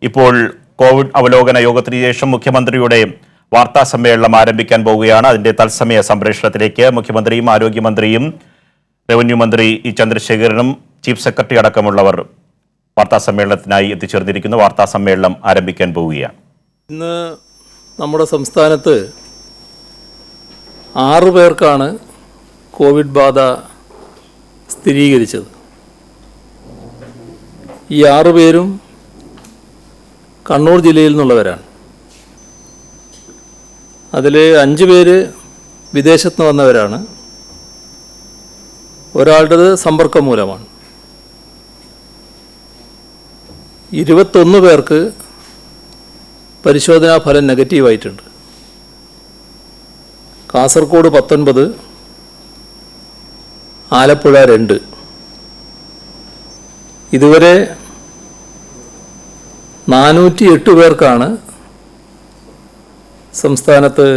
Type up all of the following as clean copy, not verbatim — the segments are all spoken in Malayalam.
ഇപ്പോൾ കോവിഡ് അവലോകന യോഗത്തിന് ശേഷം മുഖ്യമന്ത്രിയുടെ വാർത്താ സമ്മേളനം ആരംഭിക്കാൻ പോവുകയാണ്. അതിന്റെ തത്സമയ സംപ്രേഷണത്തിലേക്ക് മുഖ്യമന്ത്രിയും ആരോഗ്യമന്ത്രിയും റവന്യൂ മന്ത്രി ഇ ചന്ദ്രശേഖരനും ചീഫ് സെക്രട്ടറി അടക്കമുള്ളവർ വാർത്താ സമ്മേളനത്തിനായി എത്തിച്ചേർന്നിരിക്കുന്നു. വാർത്താ സമ്മേളനം ആരംഭിക്കാൻ പോവുകയാണ്. ഇന്ന് നമ്മുടെ സംസ്ഥാനത്ത് 6 പേർക്കാണ് കോവിഡ് ബാധ സ്ഥിരീകരിച്ചത്. ഈ 6 പേരും കണ്ണൂർ ജില്ലയിൽ നിന്നുള്ളവരാണ്. അതിൽ 5 പേര് വിദേശത്ത് നിന്ന് വന്നവരാണ്. ഒരാളുടേത് സമ്പർക്കം മൂലമാണ്. 21 പേർക്ക് പരിശോധനാ ഫലം നെഗറ്റീവായിട്ടുണ്ട്. കാസർഗോഡ് 19, ആലപ്പുഴ 2. ഇതുവരെ 408 പേർക്കാണ് സംസ്ഥാനത്ത്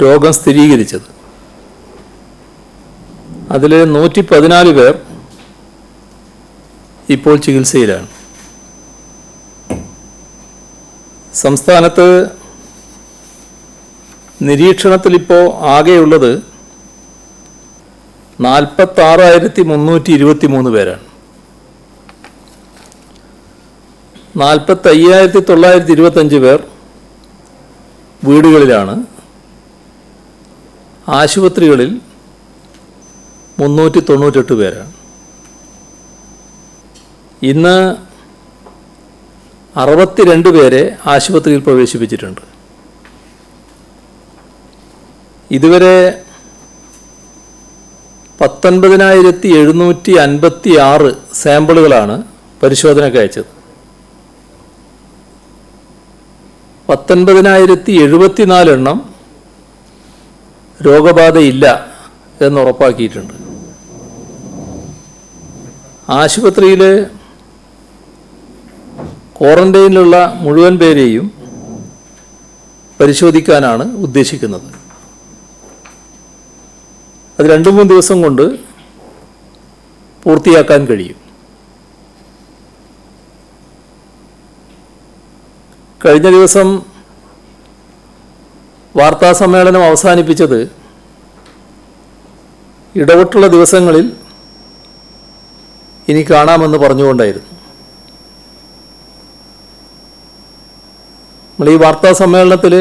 രോഗം സ്ഥിരീകരിച്ചത്. അതിൽ 114 പേർ ഇപ്പോൾ ചികിത്സയിലാണ്. സംസ്ഥാനത്ത് നിരീക്ഷണത്തിലിപ്പോൾ ആകെയുള്ളത് 46,323 പേരാണ്. 45,925 പേർ വീടുകളിലാണ്. ആശുപത്രികളിൽ 398 പേരാണ്. ഇന്ന് 62 പേരെ ആശുപത്രിയിൽ പ്രവേശിപ്പിച്ചിട്ടുണ്ട്. ഇതുവരെ 19,756 സാമ്പിളുകളാണ് പരിശോധനയ്ക്ക് അയച്ചത്. 19,074 എണ്ണം രോഗബാധയില്ല എന്ന് ഉറപ്പാക്കിയിട്ടുണ്ട്. ആശുപത്രിയിൽ ക്വാറന്റൈനിലുള്ള മുഴുവൻ പേരെയും പരിശോധിക്കാനാണ് ഉദ്ദേശിക്കുന്നത്. അത് 2-3 ദിവസം കൊണ്ട് പൂർത്തിയാക്കാൻ കഴിയും. കഴിഞ്ഞ ദിവസം വാർത്താ സമ്മേളനം അവസാനിപ്പിച്ചത് ഇടവിട്ടുള്ള ദിവസങ്ങളിൽ ഇനി കാണാമെന്ന് പറഞ്ഞുകൊണ്ടായിരുന്നു. നമ്മൾ ഈ വാർത്താ സമ്മേളനത്തിൽ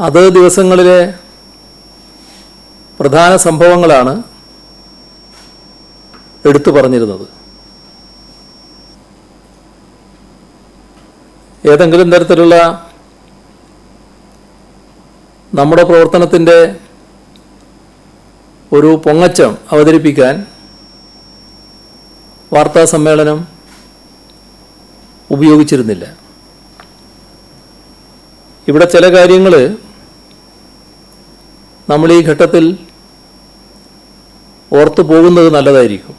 അത് ദിവസങ്ങളിലെ പ്രധാന സംഭവങ്ങളാണ് എടുത്തു പറഞ്ഞിരുന്നത്. ഏതെങ്കിലും തരത്തിലുള്ള നമ്മുടെ പ്രവർത്തനത്തിൻ്റെ ഒരു പൊങ്ങച്ചം അവതരിപ്പിക്കാൻ വാർത്താ സമ്മേളനം ഉപയോഗിച്ചിരുന്നില്ല. ഇവിടെ ചില കാര്യങ്ങൾ നമ്മൾ ഈ ഘട്ടത്തിൽ ഓർത്തു പോകുന്നത് നല്ലതായിരിക്കും.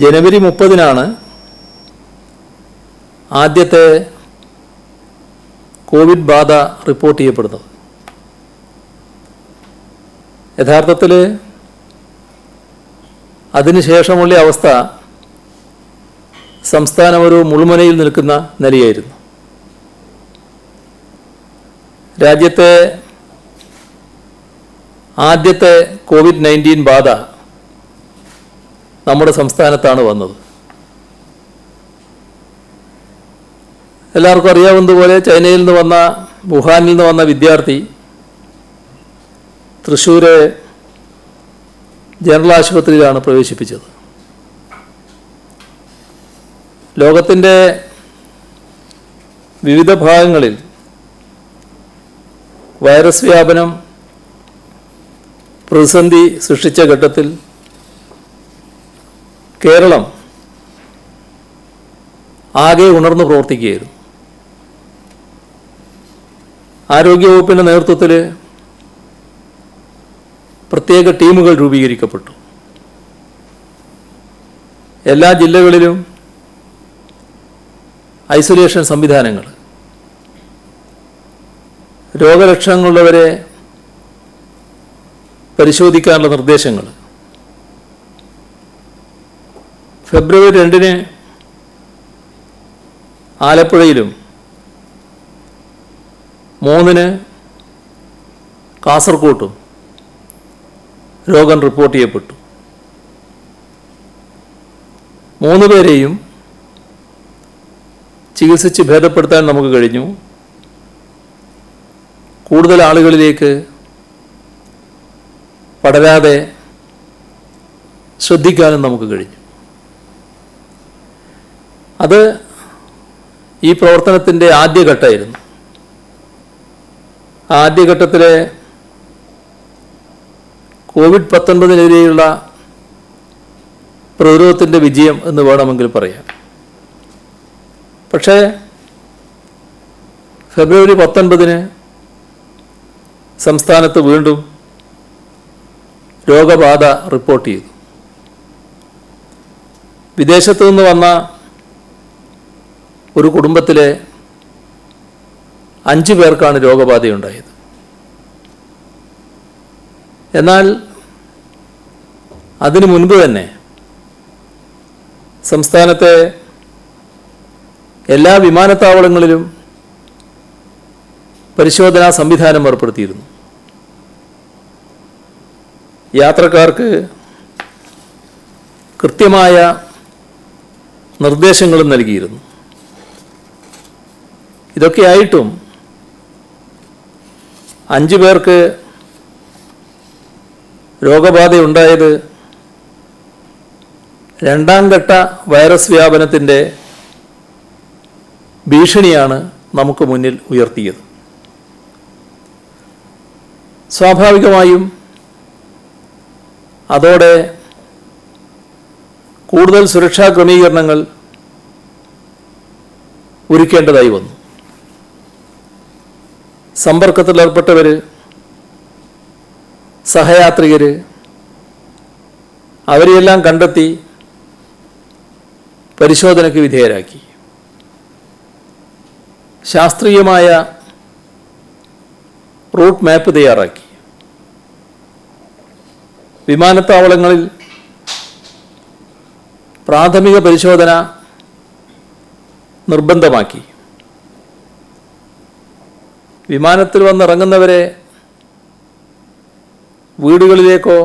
ജനുവരി 30-നാണ് ആദ്യത്തെ കോവിഡ് ബാധ റിപ്പോർട്ട് ചെയ്യപ്പെടുന്നത്. യഥാർത്ഥത്തിൽ അതിനുശേഷമുള്ള അവസ്ഥ സംസ്ഥാനം ഒരു മുൾമുനയിൽ നിൽക്കുന്ന നിലയായിരുന്നു. രാജ്യത്തെ ആദ്യത്തെ COVID-19 ബാധ നമ്മുടെ സംസ്ഥാനത്താണ് വന്നത്. എല്ലാവർക്കും അറിയാവുന്നതുപോലെ ചൈനയിൽ നിന്ന് വന്ന, വുഹാനിൽ നിന്ന് വന്ന വിദ്യാർത്ഥി തൃശ്ശൂർ ജനറൽ ആശുപത്രിയിലാണ് പ്രവേശിപ്പിച്ചത്. ലോകത്തിൻ്റെ വിവിധ ഭാഗങ്ങളിൽ വൈറസ് വ്യാപനം പ്രതിസന്ധി സൃഷ്ടിച്ച ഘട്ടത്തിൽ കേരളം ആകെ ഉണർന്നു പ്രവർത്തിക്കുകയായിരുന്നു. ആരോഗ്യവകുപ്പിൻ്റെ നേതൃത്വത്തിൽ പ്രത്യേക ടീമുകൾ രൂപീകരിക്കപ്പെട്ടു. എല്ലാ ജില്ലകളിലും ഐസൊലേഷൻ സംവിധാനങ്ങൾ, രോഗലക്ഷണങ്ങളുള്ളവരെ പരിശോധിക്കാനുള്ള നിർദ്ദേശങ്ങൾ, ഫെബ്രുവരി 2 ആലപ്പുഴയിലും 3 കാസർകോട്ടും രോഗം റിപ്പോർട്ട് ചെയ്യപ്പെട്ടു. 3 പേരെയും ചികിത്സിച്ച് ഭേദപ്പെടുത്താൻ നമുക്ക് കഴിഞ്ഞു. കൂടുതൽ ആളുകളിലേക്ക് പടരാതെ ശ്രദ്ധിക്കാനും നമുക്ക് കഴിഞ്ഞു. അത് ഈ പ്രവർത്തനത്തിൻ്റെ ആദ്യഘട്ടമായിരുന്നു. ആദ്യഘട്ടത്തിലെ കോവിഡ്-19-നെതിരെയുള്ള പ്രതിരോധത്തിൻ്റെ വിജയം എന്ന് വേണമെങ്കിൽ പറയാം. പക്ഷേ ഫെബ്രുവരി 19 സംസ്ഥാനത്ത് വീണ്ടും രോഗബാധ റിപ്പോർട്ട് ചെയ്തു. വിദേശത്തു നിന്ന് വന്ന ഒരു കുടുംബത്തിലെ 5 പേർക്കാണ് രോഗബാധയുണ്ടായത്. എന്നാൽ അതിനു മുൻപ് തന്നെ സംസ്ഥാനത്തെ എല്ലാ വിമാനത്താവളങ്ങളിലും പരിശോധനാ സംവിധാനം ഏർപ്പെടുത്തിയിരുന്നു. യാത്രക്കാർക്ക് കൃത്യമായ നിർദ്ദേശങ്ങളും നൽകിയിരുന്നു. ഇതൊക്കെയായിട്ടും 5 പേർക്ക് രോഗബാധയുണ്ടായത് രണ്ടാം ഘട്ട വൈറസ് വ്യാപനത്തിൻ്റെ ഭീഷണിയാണ് നമുക്ക് മുന്നിൽ ഉയർത്തിയത്. സ്വാഭാവികമായും അതോടെ കൂടുതൽ സുരക്ഷാ ക്രമീകരണങ്ങൾ ഒരുക്കേണ്ടതായി വന്നു. സമ്പർക്കത്തിലേർപ്പെട്ടവർ, സഹയാത്രികർ, അവരെയെല്ലാം കണ്ടെത്തി പരിശോധനയ്ക്ക് വിധേയരാക്കി. ശാസ്ത്രീയമായ റൂട്ട് മാപ്പ് തയ്യാറാക്കി. വിമാനത്താവളങ്ങളിൽ പ്രാഥമിക പരിശോധന നിർബന്ധമാക്കി. വിമാനത്തിൽ വന്നിറങ്ങുന്നവരെ വീടുകളിലേക്കോ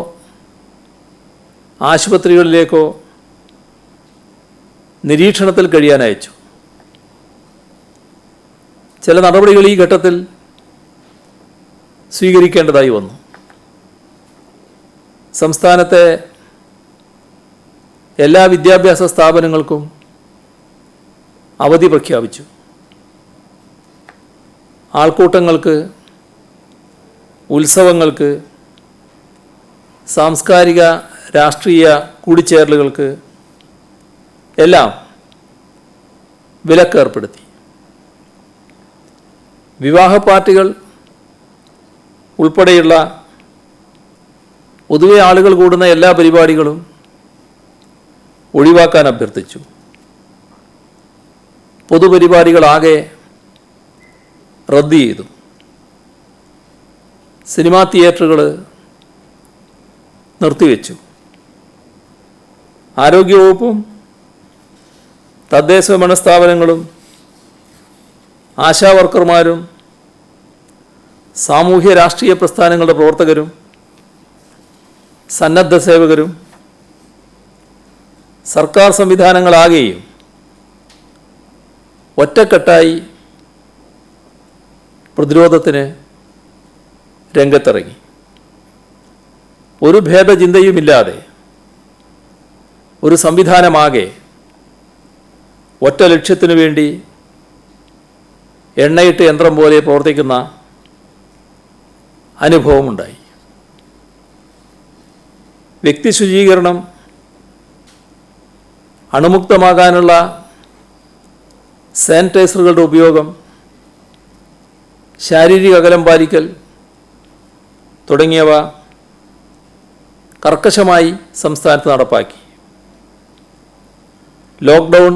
ആശുപത്രികളിലേക്കോ നിരീക്ഷണത്തിൽ കഴിയാൻ അയച്ചു. ചില നടപടികൾ ഈ ഘട്ടത്തിൽ സ്വീകരിക്കേണ്ടതായി വന്നു. സംസ്ഥാനത്തെ എല്ലാ വിദ്യാഭ്യാസ സ്ഥാപനങ്ങൾക്കും അവധി പ്രഖ്യാപിച്ചു. ആൾക്കൂട്ടങ്ങൾക്ക്, ഉത്സവങ്ങൾക്ക്, സാംസ്കാരിക രാഷ്ട്രീയ കൂടിച്ചേരലുകൾക്ക് എല്ലാം വിലക്ക് ഏർപ്പെടുത്തി. വിവാഹ പാർട്ടികൾ ഉൾപ്പെടെയുള്ള പൊതുവെ ആളുകൾ കൂടുന്ന എല്ലാ പരിപാടികളും ഒഴിവാക്കാൻ അഭ്യർത്ഥിച്ചു. പൊതുപരിപാടികളാകെ റദ്ദ് ചെയ്തു. സിനിമാ തിയേറ്ററുകൾ നിർത്തിവെച്ചു. ആരോഗ്യവകുപ്പും തദ്ദേശ ഭരണ സ്ഥാപനങ്ങളും ആശാവർക്കർമാരും സാമൂഹ്യ രാഷ്ട്രീയ പ്രസ്ഥാനങ്ങളുടെ പ്രവർത്തകരും സന്നദ്ധ സേവകരും സർക്കാർ സംവിധാനങ്ങളാകെയും ഒറ്റക്കെട്ടായി പ്രതിരോധത്തിന് രംഗത്തിറങ്ങി. ഒരു ഭേദചിന്തയുമില്ലാതെ ഒരു സംവിധാനമാകെ ഒറ്റ ലക്ഷ്യത്തിനു വേണ്ടി എണ്ണയിട്ട യന്ത്രം പോലെ പ്രവർത്തിക്കുന്ന അനുഭവമുണ്ടായി. വ്യക്തി ശുചീകരണം, അണുമുക്തമാകാനുള്ള സാനിറ്റൈസറുകളുടെ ഉപയോഗം, ശാരീരിക അകലം പാലിക്കൽ തുടങ്ങിയവ കർക്കശമായി സംസ്ഥാനത്ത് നടപ്പാക്കി. ലോക്ക്ഡൗൺ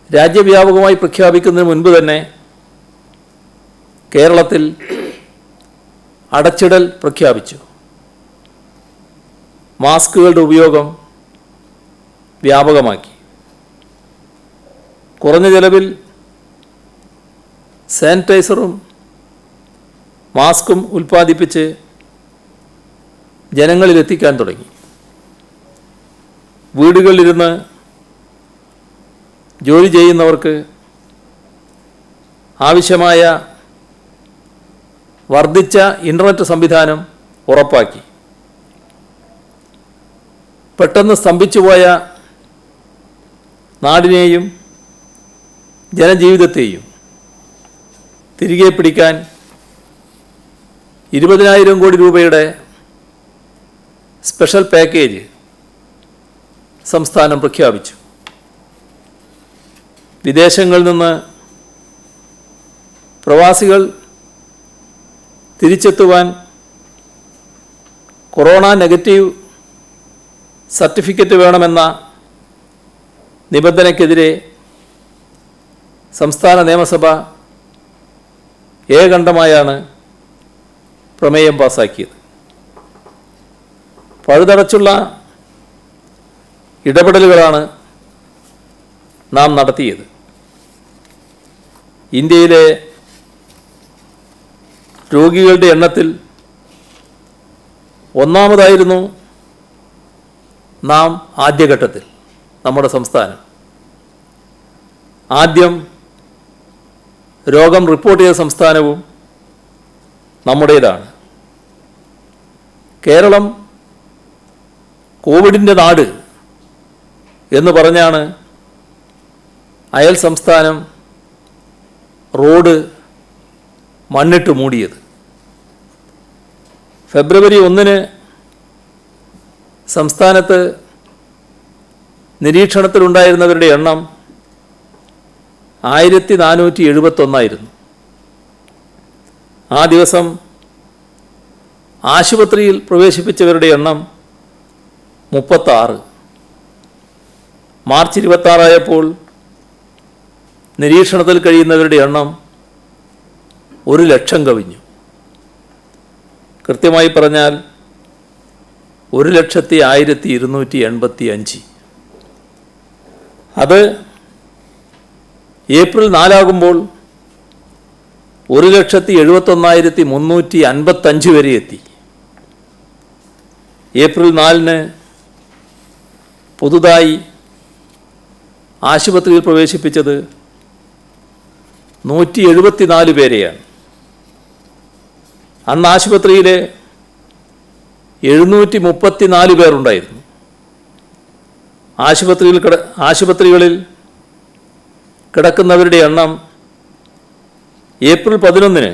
രാജ്യവ്യാപകമായി പ്രഖ്യാപിക്കുന്നതിന് മുൻപ് തന്നെ കേരളത്തിൽ അടച്ചിടൽ പ്രഖ്യാപിച്ചു. മാസ്കുകളുടെ ഉപയോഗം വ്യാപകമാക്കി. കുറഞ്ഞ ചെലവിൽ സാനിറ്റൈസറും മാസ്കും ഉൽപ്പാദിപ്പിച്ച് ജനങ്ങളിലെത്തിക്കാൻ തുടങ്ങി. വീടുകളിലിരുന്ന് ജോലി ചെയ്യുന്നവർക്ക് ആവശ്യമായ വർദ്ധിച്ച ഇൻ്റർനെറ്റ് സംവിധാനം ഉറപ്പാക്കി. പെട്ടെന്ന് സ്തംഭിച്ചുപോയ നാടിനെയും ജനജീവിതത്തെയും തിരികെ പിടിക്കാൻ 20,000 കോടി രൂപയുടെ സ്പെഷ്യൽ പാക്കേജ് സംസ്ഥാനം പ്രഖ്യാപിച്ചു. വിദേശങ്ങളിൽ നിന്ന് പ്രവാസികൾ തിരിച്ചെത്തുവാൻ കൊറോണ നെഗറ്റീവ് സർട്ടിഫിക്കറ്റ് വേണമെന്ന നിബന്ധനയ്ക്കെതിരെ സംസ്ഥാന നിയമസഭ ഏകകണ്ഠമായാണ് പ്രമേയം പാസാക്കിയത്. പഴുതടച്ചുള്ള ഇടപെടലുകളാണ് നാം നടത്തിയത്. ഇന്ത്യയിലെ രോഗികളുടെ എണ്ണത്തിൽ ഒന്നാമതായിരുന്നു നാം ആദ്യഘട്ടത്തിൽ, നമ്മുടെ സംസ്ഥാനം. ആദ്യം രോഗം റിപ്പോർട്ട് ചെയ്ത സംസ്ഥാനവും നമ്മുടേതാണ്. കേരളം കോവിഡിൻ്റെ നാട് എന്ന് പറഞ്ഞാണ് അയൽ സംസ്ഥാനം റോഡ് മണ്ണിട്ട് മൂടിയത്. ഫെബ്രുവരി 1 സംസ്ഥാനത്ത് നിരീക്ഷണത്തിലുണ്ടായിരുന്നവരുടെ എണ്ണം 1471. ആ ദിവസം ആശുപത്രിയിൽ പ്രവേശിപ്പിച്ചവരുടെ എണ്ണം 36. മാർച്ച് 26 ആയപ്പോൾ നിരീക്ഷണത്തിൽ കഴിയുന്നവരുടെ എണ്ണം 1,00,000 കവിഞ്ഞു. കൃത്യമായി പറഞ്ഞാൽ 1,01,285. അത് ഏപ്രിൽ 4 ആകുമ്പോൾ 1,71,355 വരെ എത്തി. ഏപ്രിൽ 4 പുതുതായി ആശുപത്രിയിൽ പ്രവേശിപ്പിച്ചത് 174 പേരെയാണ്. അന്ന് ആശുപത്രിയിൽ 734 പേരുണ്ടായിരുന്നു. ആശുപത്രികളിൽ കിടക്കുന്നവരുടെ എണ്ണം ഏപ്രിൽ 11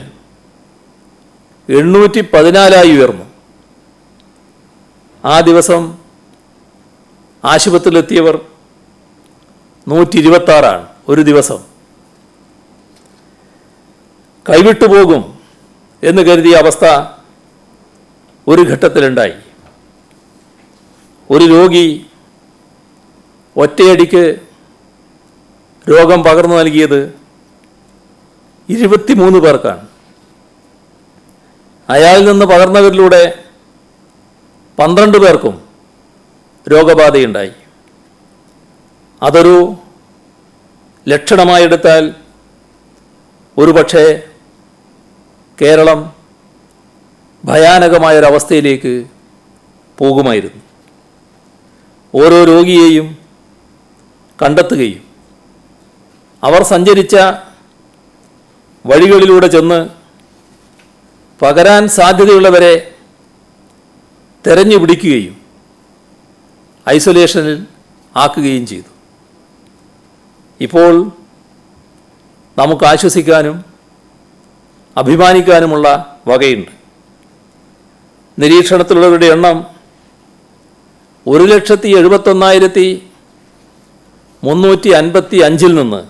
814 ഉയർന്നു. ആ ദിവസം ആശുപത്രിയിലെത്തിയവർ 126 ഒരു ദിവസം. കൈവിട്ടു പോകും എന്ന് കരുതിയ അവസ്ഥ ഒരു ഘട്ടത്തിലുണ്ടായി. ഒരു രോഗി ഒറ്റയടിക്ക് രോഗം പകർന്നു നൽകിയത് 23 പേർക്കാണ്. അയാളിൽ നിന്ന് പകർന്നവരിലൂടെ 12 പേർക്കും രോഗബാധയുണ്ടായി. അതൊരു ലക്ഷണമായെടുത്താൽ ഒരുപക്ഷെ കേരളം ഭയാനകമായൊരവസ്ഥയിലേക്ക് പോകുമായിരുന്നു. ഓരോ രോഗിയെയും കണ്ടെത്തുകയും അവർ സഞ്ചരിച്ച വഴികളിലൂടെ ചെന്ന് പകരാൻ സാധ്യതയുള്ളവരെ തെരഞ്ഞു പിടിക്കുകയും ഐസൊലേഷനിൽ ആക്കുകയും ചെയ്തു. ഇപ്പോൾ നമുക്ക് ആശ്വസിക്കാനും അഭിമാനിക്കാനുമുള്ള വകയുണ്ട്. നിരീക്ഷണത്തിലുള്ളവരുടെ എണ്ണം 1,71,355 നിന്ന്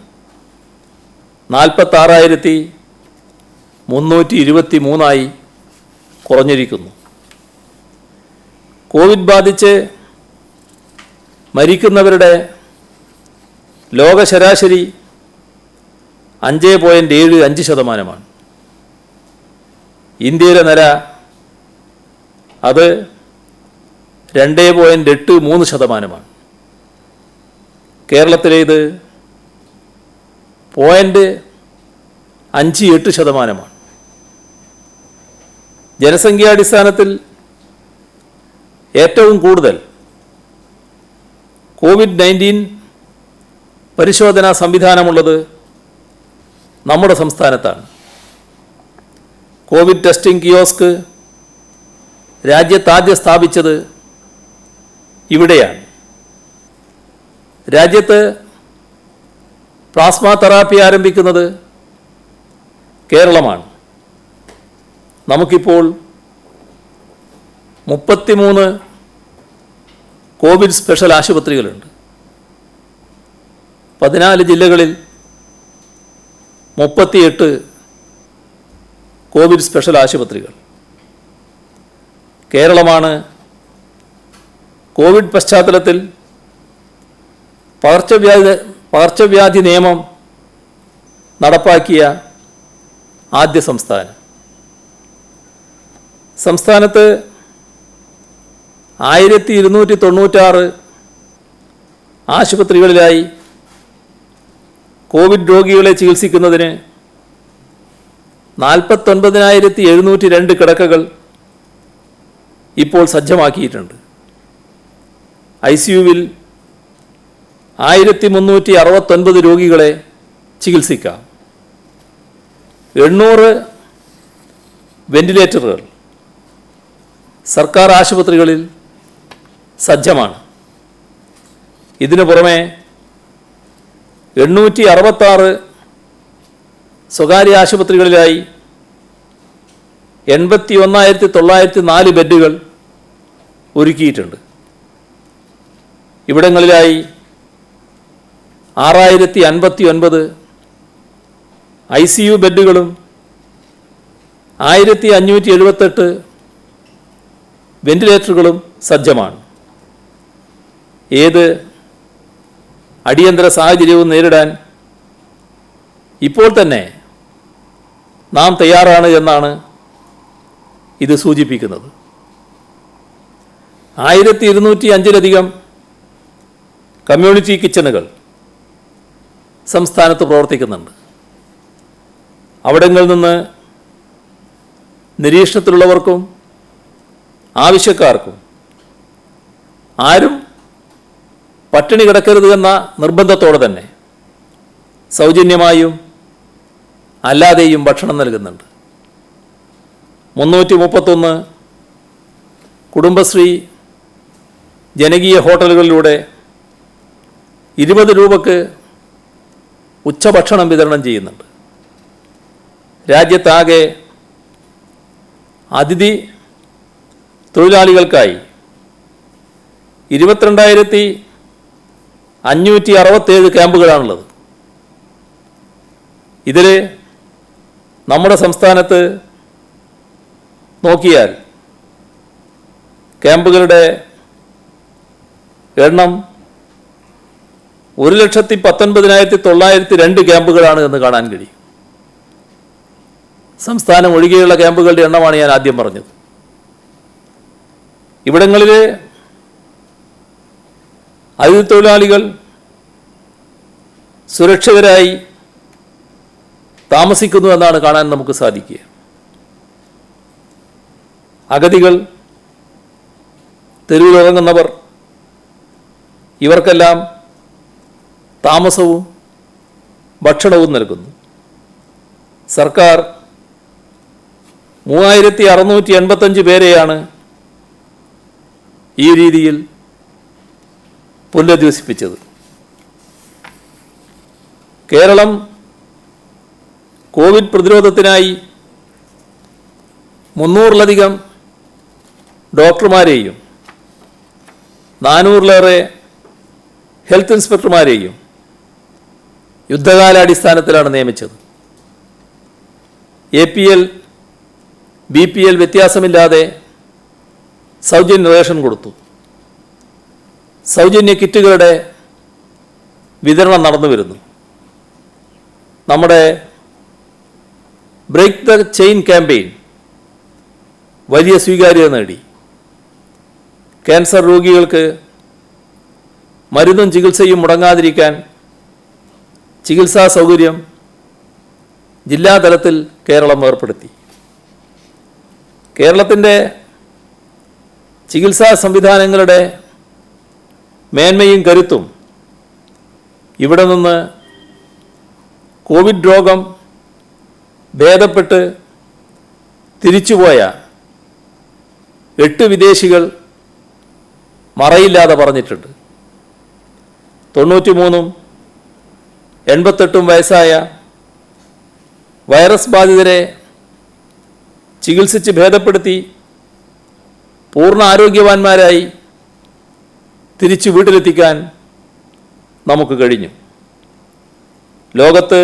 46,323 കുറഞ്ഞിരിക്കുന്നു. കോവിഡ് ബാധിച്ച് മരിക്കുന്നവരുടെ ലോക ശരാശരി 5.75%. ഇന്ത്യയിലെ നില അത് 2.83%. കേരളത്തിലേത് 0.58%. ജനസംഖ്യാടിസ്ഥാനത്തിൽ ഏറ്റവും കൂടുതൽ COVID-19 പരിശോധനാ സംവിധാനമുള്ളത് നമ്മുടെ സംസ്ഥാനത്താണ്. കോവിഡ് ടെസ്റ്റിംഗ് കിയോസ്ക് രാജ്യത്താദ്യം സ്ഥാപിച്ചത് ഇവിടെയാണ്. രാജ്യത്ത് പ്ലാസ്മ തെറാപ്പി ആരംഭിക്കുന്നത് കേരളമാണ്. നമുക്കിപ്പോൾ 33 കോവിഡ് സ്പെഷ്യൽ ആശുപത്രികളുണ്ട്. 14 ജില്ലകളിൽ 38 കോവിഡ് സ്പെഷ്യൽ ആശുപത്രികൾ. കേരളമാണ് കോവിഡ് പശ്ചാത്തലത്തിൽ പകർച്ചവ്യാധി നിയമം നടപ്പാക്കിയ ആദ്യ സംസ്ഥാനം. സംസ്ഥാനത്ത് 1296 ആശുപത്രികളിലായി കോവിഡ് രോഗികളെ ചികിത്സിക്കുന്നതിന് 49,702 കിടക്കകൾ ഇപ്പോൾ സജ്ജമാക്കിയിട്ടുണ്ട്. ICUവിൽ 1369 രോഗികളെ ചികിത്സിക്കാം. 800 വെന്റിലേറ്ററുകൾ സർക്കാർ ആശുപത്രികളിൽ സജ്ജമാണ്. ഇതിനു പുറമെ 866 സ്വകാര്യ ആശുപത്രികളിലായി 81,904 ബെഡുകൾ ഒരുക്കിയിട്ടുണ്ട്. ഇവിടങ്ങളിലായി 6,059 ICU ബെഡുകളും 1,578 വെന്റിലേറ്ററുകളും സജ്ജമാണ്. ഏത് അടിയന്തര സാഹചര്യവും നേരിടാൻ ഇപ്പോൾ തന്നെ നാം തയ്യാറാണ് എന്നാണ് ഇത് സൂചിപ്പിക്കുന്നത്. 1205-ലധികം കമ്മ്യൂണിറ്റി കിച്ചണുകൾ സംസ്ഥാനത്ത് പ്രവർത്തിക്കുന്നുണ്ട്. അവിടങ്ങളിൽ നിന്ന് നിരീക്ഷണത്തിലുള്ളവർക്കും ആവശ്യക്കാർക്കും ആരും പട്ടിണി കിടക്കരുത് എന്ന നിർബന്ധത്തോടെ തന്നെ സൗജന്യമായും അല്ലാതെയും ഭക്ഷണം നൽകുന്നുണ്ട്. 331 കുടുംബശ്രീ ജനകീയ ഹോട്ടലുകളിലൂടെ 20 രൂപയ്ക്ക് ഉച്ചഭക്ഷണം വിതരണം ചെയ്യുന്നുണ്ട്. രാജ്യത്താകെ അതിഥി തൊഴിലാളികൾക്കായി 22,567 ക്യാമ്പുകളാണുള്ളത്. ഇതിൽ നമ്മുടെ സംസ്ഥാനത്ത് നോക്കിയാൽ ക്യാമ്പുകളുടെ എണ്ണം 1,19,902 ക്യാമ്പുകളാണ് എന്ന് കാണാൻ കഴിയും. സംസ്ഥാനം ഒഴികെയുള്ള ക്യാമ്പുകളുടെ എണ്ണമാണ് ഞാൻ ആദ്യം പറഞ്ഞത്. ഇവിടങ്ങളിൽ അതിഥി തൊഴിലാളികൾ സുരക്ഷിതരായി താമസിക്കുന്നു എന്നാണ് കാണാൻ നമുക്ക് സാധിക്കുക. അഗതികൾ, തെരുവിലിറങ്ങുന്നവർ, ഇവർക്കെല്ലാം താമസവും ഭക്ഷണവും നൽകുന്നു. സർക്കാർ 3,685 പേരെയാണ് ഈ രീതിയിൽ പുനരധിവസിപ്പിച്ചത്. കേരളം കോവിഡ് പ്രതിരോധത്തിനായി 300-ലധികം ഡോക്ടർമാരെയും 400-ലേറെ ഹെൽത്ത് ഇൻസ്പെക്ടർമാരെയും യുദ്ധകാലാടിസ്ഥാനത്തിലാണ് നിയമിച്ചത്. APL, BPL വ്യത്യാസമില്ലാതെ സൗജന്യ റേഷൻ കൊടുത്തു. സൗജന്യ കിറ്റുകളുടെ വിതരണം നടന്നു വരുന്നു. നമ്മുടെ ബ്രേക്ക് ദ ചെയിൻ ക്യാമ്പയിൻ വലിയ സ്വീകാര്യത നേടി. ക്യാൻസർ രോഗികൾക്ക് മരുന്നും ചികിത്സയും മുടങ്ങാതിരിക്കാൻ ചികിത്സാ സൗകര്യം ജില്ലാതലത്തിൽ കേരളം ഏർപ്പെടുത്തി. കേരളത്തിൻ്റെ ചികിത്സാ സംവിധാനങ്ങളുടെ മേന്മയും കരുത്തും ഇവിടെ നിന്ന് കോവിഡ് രോഗം ഭേദപ്പെട്ട് തിരിച്ചുപോയ 8 വിദേശികൾ മറയില്ലാതെ പറഞ്ഞിട്ടുണ്ട്. 93 88 വയസ്സായ വൈറസ് ബാധിതരെ ചികിത്സിച്ച് ഭേദപ്പെടുത്തി പൂർണ്ണ ആരോഗ്യവാന്മാരായി തിരിച്ചു വീട്ടിലെത്തിക്കാൻ നമുക്ക് കഴിഞ്ഞു. ലോകത്ത്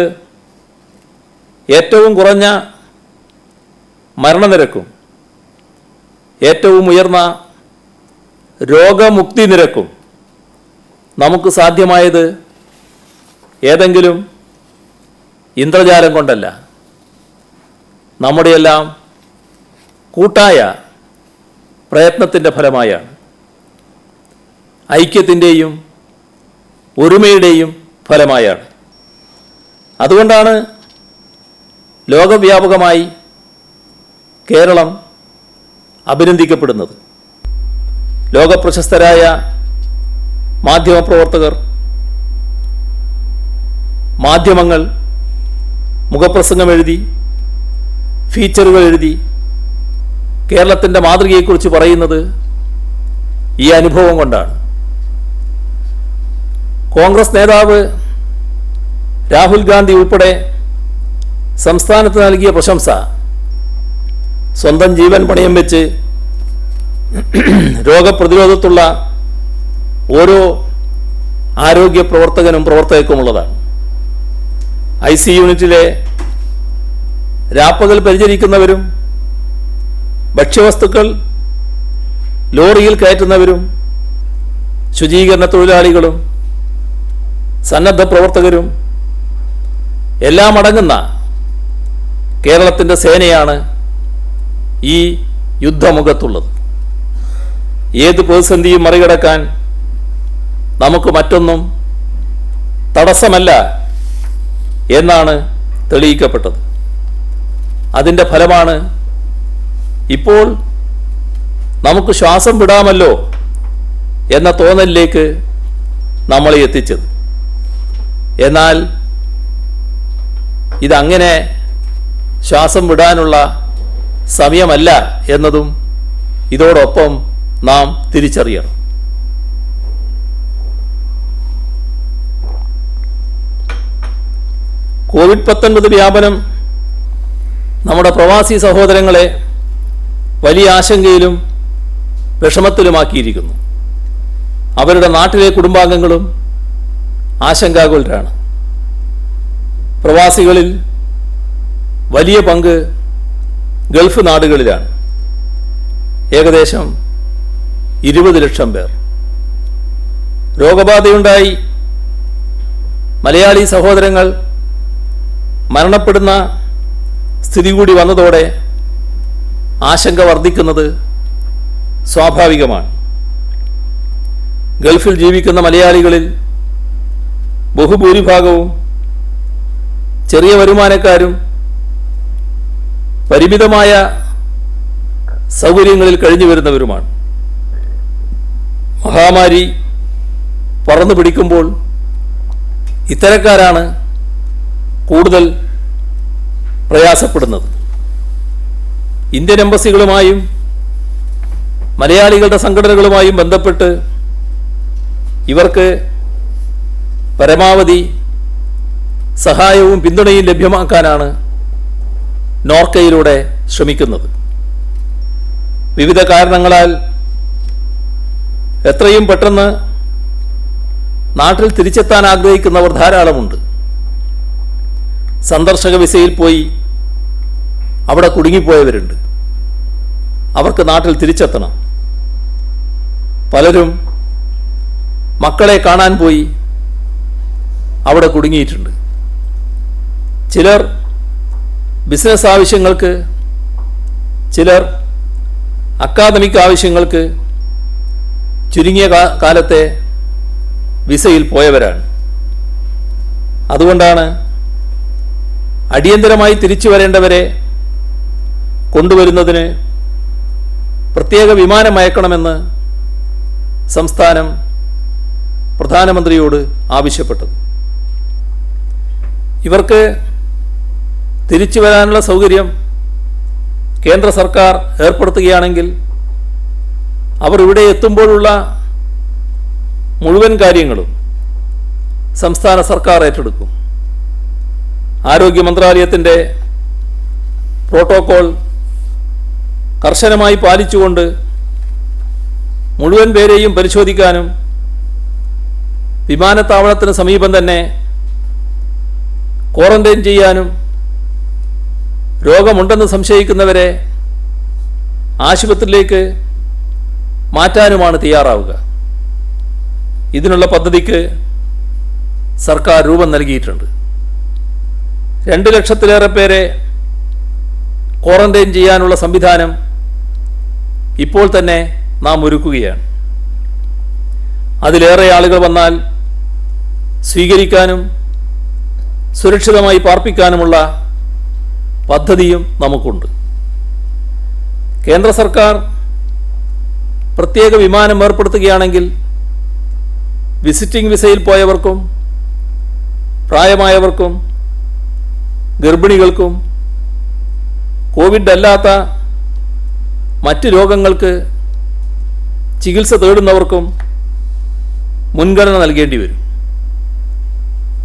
ഏറ്റവും കുറഞ്ഞ മരണനിരക്കും ഏറ്റവും ഉയർന്ന രോഗമുക്തി നിരക്കും നമുക്ക് സാധ്യമായത് ഏതെങ്കിലും ഇന്ദ്രജാലം കൊണ്ടല്ല, നമ്മുടെയെല്ലാം കൂട്ടായ പ്രയത്നത്തിൻ്റെ ഫലമായാണ്. ഐക്യത്തിൻ്റെയും ഒരുമയുടെയും ഫലമായാണ്. അതുകൊണ്ടാണ് ലോകവ്യാപകമായി കേരളം അഭിനന്ദിക്കപ്പെടുന്നത്. ലോകപ്രശസ്തരായ മാധ്യമപ്രവർത്തകർ, മാധ്യമങ്ങൾ മുഖപ്രസംഗം എഴുതി, ഫീച്ചറുകൾ എഴുതി കേരളത്തിൻ്റെ മാതൃകയെക്കുറിച്ച് പറയുന്നത് ഈ അനുഭവം കൊണ്ടാണ്. കോൺഗ്രസ് നേതാവ് രാഹുൽ ഗാന്ധി ഉൾപ്പെടെ സംസ്ഥാനത്ത് നൽകിയ പ്രശംസ സ്വന്തം ജീവൻ പണയം വെച്ച് രോഗപ്രതിരോധത്തുള്ള ഓരോ ആരോഗ്യ പ്രവർത്തകനും പ്രവർത്തകർക്കുമുള്ളതാണ്. IC യൂണിറ്റിലെ രാപ്പകൽ പരിചരിക്കുന്നവരും ഭക്ഷ്യവസ്തുക്കൾ ലോറിയിൽ കയറ്റുന്നവരും ശുചീകരണ തൊഴിലാളികളും സന്നദ്ധ പ്രവർത്തകരും എല്ലാം അടങ്ങുന്ന കേരളത്തിൻ്റെ സേനയാണ് ഈ യുദ്ധമുഖത്തുള്ളത്. ഏത് പ്രതിസന്ധിയും മറികടക്കാൻ നമുക്ക് മറ്റൊന്നും തടസ്സമല്ല എന്നാണ് തെളിയിക്കപ്പെട്ടത്. അതിൻ്റെ ഫലമാണ് ഇപ്പോൾ നമുക്ക് ശ്വാസം വിടാമല്ലോ എന്ന തോന്നലിലേക്ക് നമ്മളെ എത്തിച്ചത്. എന്നാൽ ഇതങ്ങനെ ശ്വാസം വിടാനുള്ള സമയമല്ല എന്നതും ഇതോടൊപ്പം നാം തിരിച്ചറിയണം. കോവിഡ്-19 വ്യാപനം നമ്മുടെ പ്രവാസി സഹോദരങ്ങളെ വലിയ ആശങ്കയിലും വിഷമത്തിലുമാക്കിയിരിക്കുന്നു. അവരുടെ നാട്ടിലെ കുടുംബാംഗങ്ങളും ആശങ്കാകുലരാണ്. പ്രവാസികളിൽ വലിയ പങ്ക് ഗൾഫ് നാടുകളിലാണ്. ഏകദേശം 20 ലക്ഷം പേർ. രോഗബാധയുണ്ടായി മലയാളി സഹോദരങ്ങൾ മരണപ്പെടുന്ന സ്ഥിതി കൂടി വന്നതോടെ ആശങ്ക വർദ്ധിക്കുന്നത് സ്വാഭാവികമാണ്. ഗൾഫിൽ ജീവിക്കുന്ന മലയാളികളിൽ ബഹുഭൂരിഭാഗവും ചെറിയ വരുമാനക്കാരും പരിമിതമായ സൗകര്യങ്ങളിൽ കഴിഞ്ഞു വരുന്നവരുമാണ്. മഹാമാരി പറന്നു പിടിക്കുമ്പോൾ ഇത്തരക്കാരാണ് കൂടുതൽ പ്രയാസപ്പെടുന്നത്. ഇന്ത്യൻ എംബസികളുമായും മലയാളികളുടെ സംഘടനകളുമായും ബന്ധപ്പെട്ട് ഇവർക്ക് പരമാവധി സഹായവും പിന്തുണയും ലഭ്യമാക്കാനാണ് നോർക്കയിലൂടെ ശ്രമിക്കുന്നത്. വിവിധ കാരണങ്ങളാൽ എത്രയും പെട്ടെന്ന് നാട്ടിൽ തിരിച്ചെത്താൻ ആഗ്രഹിക്കുന്നവർ ധാരാളമുണ്ട്. സന്ദർശക വിസയിൽ പോയി അവിടെ കുടുങ്ങിപ്പോയവരുണ്ട്. അവർക്ക് നാട്ടിൽ തിരിച്ചെത്തണം. പലരും മക്കളെ കാണാൻ പോയി അവിടെ കുടുങ്ങിയിട്ടുണ്ട്. ചിലർ ബിസിനസ് ആവശ്യങ്ങൾക്ക്, ചിലർ അക്കാദമിക് ആവശ്യങ്ങൾക്ക് ചുരുങ്ങിയ കാലത്തെ വിസയിൽ പോയവരാണ്. അതുകൊണ്ടാണ് അടിയന്തരമായി തിരിച്ചു വരേണ്ടവരെ കൊണ്ടുവരുന്നതിന് പ്രത്യേക വിമാനം അയക്കണമെന്ന് സംസ്ഥാനം പ്രധാനമന്ത്രിയോട് ആവശ്യപ്പെട്ടത്. ഇവർക്ക് തിരിച്ചു വരാനുള്ള സൗകര്യം കേന്ദ്ര സർക്കാർ ഏർപ്പെടുത്തുകയാണെങ്കിൽ അവർ ഇവിടെ എത്തുമ്പോഴുള്ള മുഴുവൻ കാര്യങ്ങളും സംസ്ഥാന സർക്കാർ ഏറ്റെടുക്കും. ആരോഗ്യ മന്ത്രാലയത്തിൻ്റെ പ്രോട്ടോകോൾ കർശനമായി പാലിച്ചുകൊണ്ട് മുഴുവൻ പേരെയും പരിശോധിക്കാനും വിമാനത്താവളത്തിന് സമീപം തന്നെ ക്വാറന്റൈൻ ചെയ്യാനും രോഗമുണ്ടെന്ന് സംശയിക്കുന്നവരെ ആശുപത്രിയിലേക്ക് മാറ്റാനുമാണ് തയ്യാറാവുക. ഇതിനുള്ള പദ്ധതിക്ക് സർക്കാർ രൂപം നൽകിയിട്ടുണ്ട്. 2 ലക്ഷത്തിലേറെ പേരെ ക്വാറന്റൈൻ ചെയ്യാനുള്ള സംവിധാനം ഇപ്പോൾ തന്നെ നാം ഒരുക്കുകയാണ്. അതിലേറെ ആളുകൾ വന്നാൽ സ്വീകരിക്കാനും സുരക്ഷിതമായി പാർപ്പിക്കാനുമുള്ള പദ്ധതിയും നമുക്കുണ്ട്. കേന്ദ്ര സർക്കാർ പ്രത്യേക വിമാനം ഏർപ്പെടുത്തുകയാണെങ്കിൽ വിസിറ്റിംഗ് വിസയിൽ പോയവർക്കും പ്രായമായവർക്കും ഗർഭിണികൾക്കും കോവിഡ് അല്ലാത്ത മറ്റ് രോഗങ്ങൾക്ക് ചികിത്സ തേടുന്നവർക്കും മുൻഗണന നൽകേണ്ടി വരും.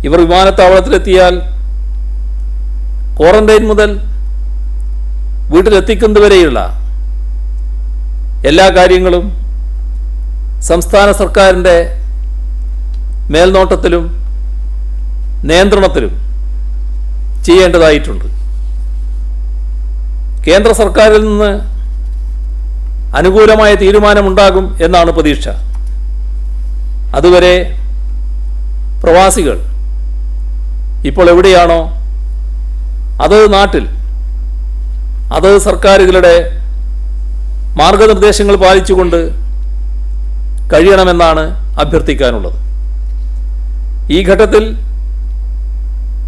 ഇവർ വിമാനത്താവളത്തിലെത്തിയാൽ ക്വാറന്റൈൻ മുതൽ വീട്ടിലെത്തിക്കുന്നതുവരെയുള്ള എല്ലാ കാര്യങ്ങളും സംസ്ഥാന സർക്കാരിൻ്റെ മേൽനോട്ടത്തിലും നിയന്ത്രണത്തിലും ചെയ്യേണ്ടതായിട്ടുണ്ട്. കേന്ദ്ര സർക്കാരിൽ നിന്ന് അനുകൂലമായ തീരുമാനമുണ്ടാകും എന്നാണ് പ്രതീക്ഷ. അതുവരെ പ്രവാസികൾ ഇപ്പോൾ എവിടെയാണോ അതത് നാട്ടിൽ അതത് സർക്കാരുകളുടെ മാർഗനിർദ്ദേശങ്ങൾ പാലിച്ചുകൊണ്ട് കഴിയണമെന്നാണ് അഭ്യർത്ഥിക്കാനുള്ളത്. ഈ ഘട്ടത്തിൽ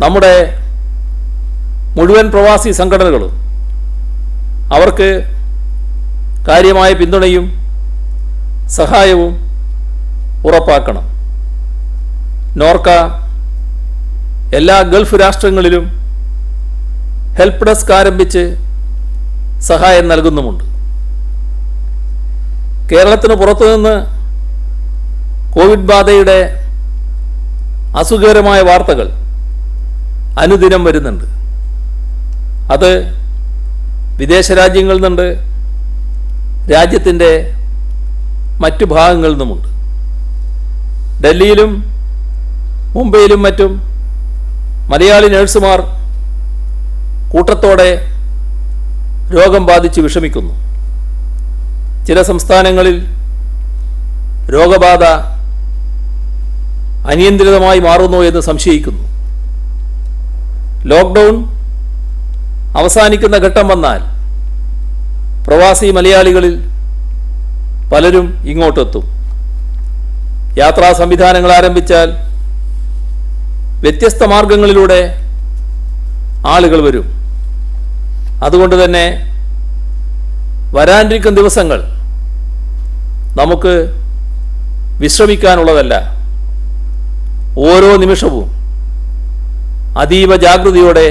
നമ്മുടെ മുഴുവൻ പ്രവാസി സംഘടനകളും അവർക്ക് കാര്യമായ പിന്തുണയും സഹായവും ഉറപ്പാക്കണം. നോർക്ക എല്ലാ ഗൾഫ് രാഷ്ട്രങ്ങളിലും ഹെൽപ്പ് ഡെസ്ക് ആരംഭിച്ച് സഹായം നൽകുന്നുമുണ്ട്. കേരളത്തിന് പുറത്തുനിന്ന് കോവിഡ് ബാധയുടെ അസുഖകരമായ വാർത്തകൾ അനുദിനം വരുന്നുണ്ട്. അത് വിദേശ രാജ്യങ്ങളിൽ നിന്നുണ്ട്, രാജ്യത്തിൻ്റെ മറ്റു ഭാഗങ്ങളിൽ നിന്നുമുണ്ട്. ഡൽഹിയിലും മുംബൈയിലും മറ്റും മലയാളി നഴ്സുമാർ കൂട്ടത്തോടെ രോഗം ബാധിച്ച് വിഷമിക്കുന്നു. ചില സംസ്ഥാനങ്ങളിൽ രോഗബാധ അനിയന്ത്രിതമായി മാറുന്നു എന്ന് സംശയിക്കുന്നു. ലോക്ക്ഡൗൺ അവസാനിക്കുന്ന ഘട്ടം വന്നാൽ പ്രവാസി മലയാളികളിൽ പലരും ഇങ്ങോട്ടെത്തും. യാത്രാ സംവിധാനങ്ങൾ ആരംഭിച്ചാൽ വ്യത്യസ്ത മാർഗങ്ങളിലൂടെ ആളുകൾ വരും. അതുകൊണ്ട് തന്നെ വരാനിരിക്കുന്ന ദിവസങ്ങൾ നമുക്ക് വിശ്രമിക്കാനുള്ളതല്ല. ഓരോ നിമിഷവും അതീവ ജാഗ്രതയോടെ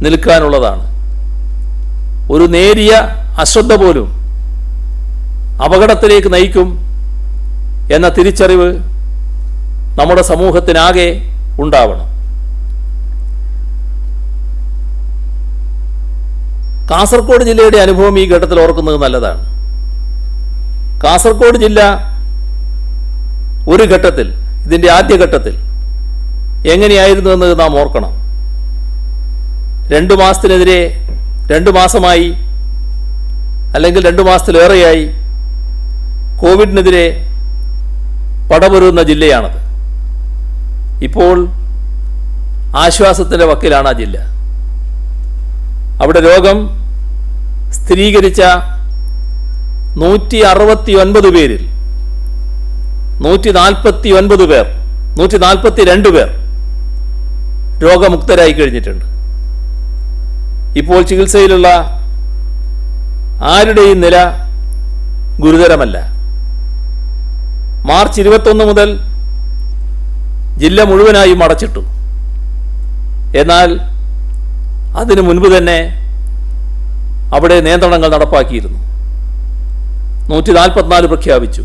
നിൽക്കാനുള്ളതാണ്. ഒരു നേരിയ അശ്രദ്ധ പോലും അപകടത്തിലേക്ക് നയിക്കും എന്ന തിരിച്ചറിവ് നമ്മുടെ സമൂഹത്തിനാകെ ഉണ്ടാവണം. കാസർഗോഡ് ജില്ലയുടെ അനുഭവം ഈ ഘട്ടത്തിൽ ഓർക്കുന്നത് നല്ലതാണ്. കാസർഗോഡ് ജില്ല ഒരു ഘട്ടത്തിൽ, ഇതിൻ്റെ ആദ്യഘട്ടത്തിൽ എങ്ങനെയായിരുന്നു എന്ന് നാം ഓർക്കണം. 2 മാസത്തിനെതിരെ 2 മാസമായി അല്ലെങ്കിൽ 2 മാസത്തിലേറെയായി കോവിഡിനെതിരെ പടപൊരുന്ന ജില്ലയാണത്. ഇപ്പോൾ ആശ്വാസത്തിൻ്റെ വക്കിലാണ് ആ ജില്ല. അവിടെ രോഗം സ്ഥിരീകരിച്ച 169 പേരിൽ 149 പേർ 142 പേർ രോഗമുക്തരായി കഴിഞ്ഞിട്ടുണ്ട്. ഇപ്പോൾ ചികിത്സയിലുള്ള ആരുടെയും നില ഗുരുതരമല്ല. മാർച്ച് 21 മുതൽ ജില്ല മുഴുവനായും അടച്ചിട്ടു. എന്നാൽ അതിനു മുൻപ് തന്നെ അവിടെ നിയന്ത്രണങ്ങൾ നടപ്പാക്കിയിരുന്നു. 144 പ്രഖ്യാപിച്ചു.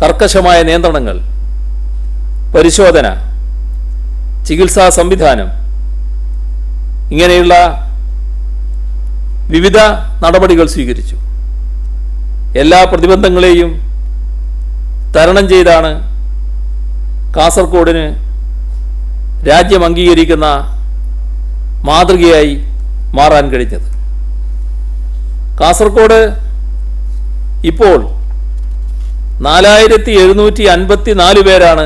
കർക്കശമായ നിയന്ത്രണങ്ങൾ, പരിശോധന, ചികിത്സാ സംവിധാനം, ഇങ്ങനെയുള്ള വിവിധ നടപടികൾ സ്വീകരിച്ചു. എല്ലാ പ്രതിബന്ധങ്ങളെയും തരണം ചെയ്താണ് കാസർഗോഡിന് രാജ്യം അംഗീകരിക്കുന്ന മാതൃകയായി മാറാൻ കഴിഞ്ഞത്. കാസർഗോഡ് ഇപ്പോൾ 4754 പേരാണ്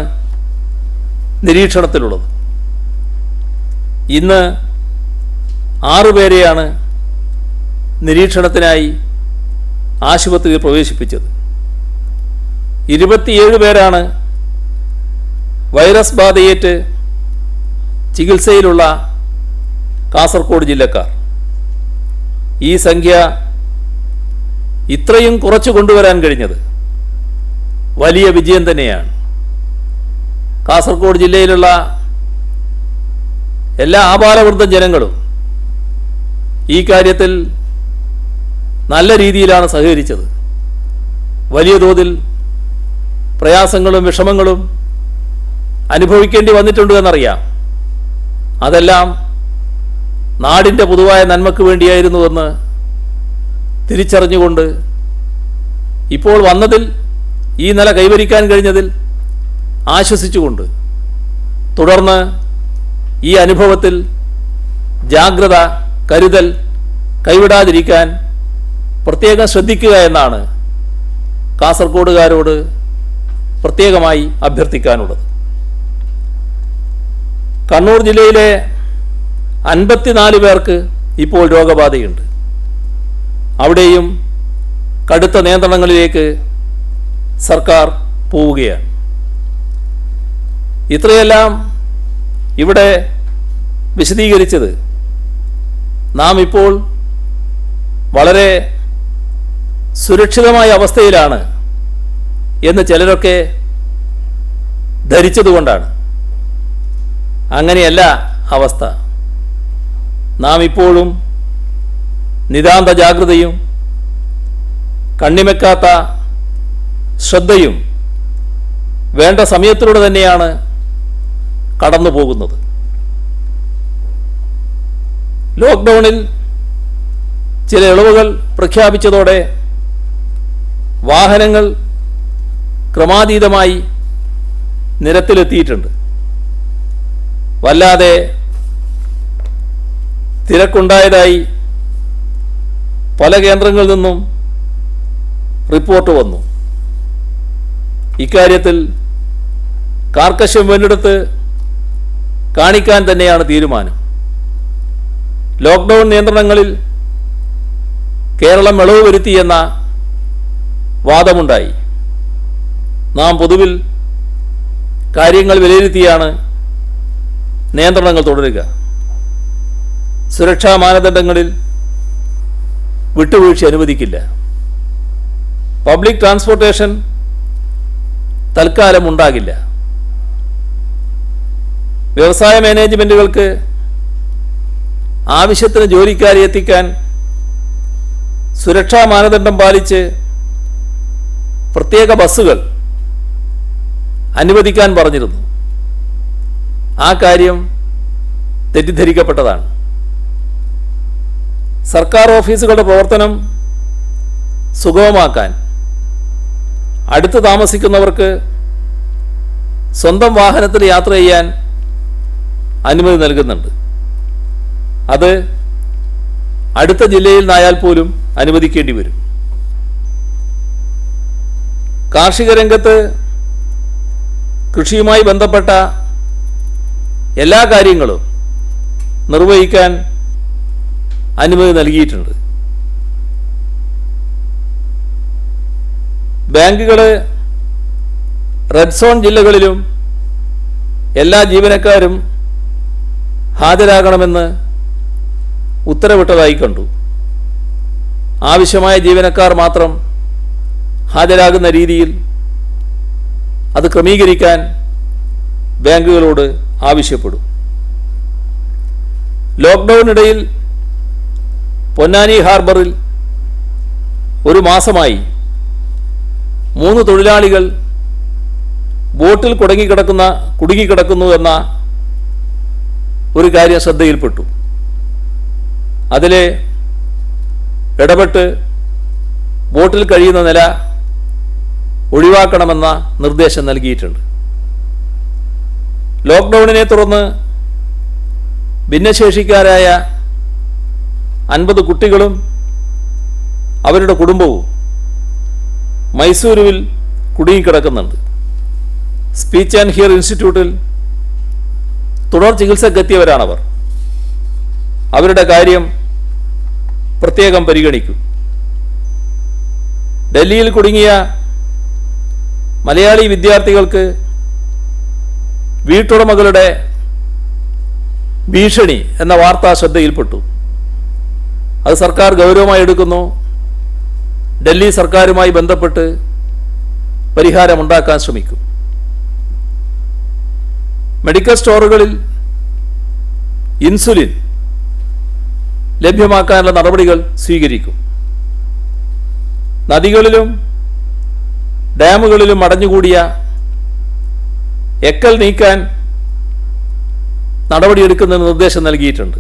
നിരീക്ഷണത്തിലുള്ളത്. ഇന്ന് 6 പേരെയാണ് നിരീക്ഷണത്തിനായി ആശുപത്രിയിൽ പ്രവേശിപ്പിച്ചത്. 27 പേരാണ് വൈറസ് ബാധയേറ്റ് ചികിത്സയിലുള്ള കാസർഗോഡ് ജില്ലക്കാർ. ഈ സംഖ്യ ഇത്രയും കുറച്ചു കൊണ്ടുവരാൻ കഴിഞ്ഞത് വലിയ വിജയം തന്നെയാണ്. കാസർഗോഡ് ജില്ലയിലുള്ള എല്ലാ ആബാലവൃദ്ധ ജനങ്ങളും ഈ കാര്യത്തിൽ നല്ല രീതിയിലാണ് സഹകരിച്ചത്. വലിയ തോതിൽ പ്രയാസങ്ങളും വിഷമങ്ങളും അനുഭവിക്കേണ്ടി വന്നിട്ടുണ്ട് എന്നറിയാം. അതെല്ലാം നാടിൻ്റെ പൊതുവായ നന്മയ്ക്ക് വേണ്ടിയായിരുന്നുവെന്ന് തിരിച്ചറിഞ്ഞുകൊണ്ട് ഇപ്പോൾ വന്നതിൽ, ഈ നില കൈവരിക്കാൻ കഴിഞ്ഞതിൽ ആശ്വസിച്ചുകൊണ്ട് തുടർന്ന് ഈ അനുഭവത്തിൽ ജാഗ്രത, കരുതൽ കൈവിടാതിരിക്കാൻ പ്രത്യേകം ശ്രദ്ധിക്കുക എന്നാണ് കാസർഗോഡുകാരോട് പ്രത്യേകമായി അഭ്യർത്ഥിക്കാനുള്ളത്. കണ്ണൂർ ജില്ലയിലെ 54 പേർക്ക് ഇപ്പോൾ രോഗബാധയുണ്ട്. അവിടെയും കടുത്ത നിയന്ത്രണങ്ങളിലേക്ക് സർക്കാർ പോവുകയാണ്. ഇത്രയെല്ലാം ഇവിടെ വിശദീകരിച്ചത് നാം ഇപ്പോൾ വളരെ സുരക്ഷിതമായ അവസ്ഥയിലാണ് എന്ന് ചിലരൊക്കെ ധരിച്ചതുകൊണ്ടാണ്. അങ്ങനെയല്ല അവസ്ഥ. നാം ഇപ്പോഴും നിതാന്ത ജാഗ്രതയും കണ്ണിമയ്ക്കാത്ത ശ്രദ്ധയും വേണ്ട സമയത്തിലൂടെ തന്നെയാണ് കടന്നു പോകുന്നത്. ലോക്ക്ഡൗണിൽ ചില ഇളവുകൾ പ്രഖ്യാപിച്ചതോടെ വാഹനങ്ങൾ ക്രമാതീതമായി നിരത്തിലെത്തിയിട്ടുണ്ട്. വല്ലാതെ തിരക്കുണ്ടായതായി പല കേന്ദ്രങ്ങളിൽ നിന്നും റിപ്പോർട്ട് വന്നു. ഇക്കാര്യത്തിൽ കാർക്കശ്യം വേണ്ടെടുത്ത് കാണിക്കാൻ തന്നെയാണ് തീരുമാനം. ലോക്ക്ഡൗൺ നിയന്ത്രണങ്ങളിൽ കേരളം ഇളവ് വരുത്തിയെന്ന വാദമുണ്ടായി. നാം പൊതുവിൽ കാര്യങ്ങൾ വിലയിരുത്തിയാണ് നിയന്ത്രണങ്ങൾ തുടരുക. സുരക്ഷാ മാനദണ്ഡങ്ങളിൽ വിട്ടുവീഴ്ച അനുവദിക്കില്ല. പബ്ലിക് ട്രാൻസ്പോർട്ടേഷൻ തൽക്കാലം ഉണ്ടാകില്ല. വ്യവസായ മാനേജ്മെൻറ്റുകൾക്ക് ആവശ്യത്തിന് ജോലിക്കാരെ എത്തിക്കാൻ സുരക്ഷാ മാനദണ്ഡം പാലിച്ച് പ്രത്യേക ബസ്സുകൾ അനുവദിക്കാൻ പറഞ്ഞിരുന്നു. ആ കാര്യം തെറ്റിദ്ധരിക്കപ്പെട്ടതാണ്. സർക്കാർ ഓഫീസുകളുടെ പ്രവർത്തനം സുഗമമാക്കാൻ അടുത്ത് താമസിക്കുന്നവർക്ക് സ്വന്തം വാഹനത്തിൽ യാത്ര ചെയ്യാൻ അനുമതി നൽകുന്നുണ്ട്. അത് അടുത്ത ജില്ലയിൽ നിന്നായാൽ പോലും അനുവദിക്കേണ്ടി വരും. കാർഷിക രംഗത്ത് കൃഷിയുമായി ബന്ധപ്പെട്ട എല്ലാ കാര്യങ്ങളും നിർവഹിക്കാൻ അനുമതി നൽകിയിട്ടുണ്ട്. ബാങ്കുകൾ റെഡ് സോൺ ജില്ലകളിലും എല്ലാ ജീവനക്കാരും ഹാജരാകണമെന്ന് ഉത്തരവിട്ടതായി കണ്ടു. ആവശ്യമായ ജീവനക്കാർ മാത്രം ഹാജരാകുന്ന രീതിയിൽ അത് ക്രമീകരിക്കാൻ ബാങ്കുകളോട് ആവശ്യപ്പെടും. ലോക്ക്ഡൗണിനിടയിൽ പൊന്നാനി ഹാർബറിൽ ഒരു മാസമായി 3 തൊഴിലാളികൾ ബോട്ടിൽ കുടുങ്ങിക്കിടക്കുന്നു എന്ന ഒരു കാര്യം ശ്രദ്ധയിൽപ്പെട്ടു. അതിൽ ഇടപെട്ട് ബോട്ടിൽ കഴിയുന്ന നില ഒഴിവാക്കണമെന്ന നിർദ്ദേശം നൽകിയിട്ടുണ്ട്. ലോക്ക്ഡൗണിനെ തുടർന്ന് ഭിന്നശേഷിക്കാരായ 50 കുട്ടികളും അവരുടെ കുടുംബവും മൈസൂരുവിൽ കുടുങ്ങിക്കിടക്കുന്നുണ്ട്. സ്പീച്ച് ആൻഡ് ഹിയർ ഇൻസ്റ്റിറ്റ്യൂട്ടിൽ തുടർ ചികിത്സക്കെത്തിയവരാണവർ. അവരുടെ കാര്യം പ്രത്യേകം പരിഗണിക്കും. ഡൽഹിയിൽ കുടുങ്ങിയ മലയാളി വിദ്യാർത്ഥികൾക്ക് വീട്ടുടമകളുടെ ഭീഷണി എന്ന വാർത്ത ശ്രദ്ധയിൽപ്പെട്ടു. അത് സർക്കാർ ഗൗരവമായി എടുക്കുന്നു. ഡൽഹി സർക്കാരുമായി ബന്ധപ്പെട്ട് പരിഹാരമുണ്ടാക്കാൻ ശ്രമിക്കും. മെഡിക്കൽ സ്റ്റോറുകളിൽ ഇൻസുലിൻ ലഭ്യമാക്കാനുള്ള നടപടികൾ സ്വീകരിക്കും. നദികളിലും ഡാമുകളിലും അടഞ്ഞുകൂടിയ എക്കൽ നീക്കാൻ നടപടിയെടുക്കുന്നതിന് നിർദ്ദേശം നൽകിയിട്ടുണ്ട്.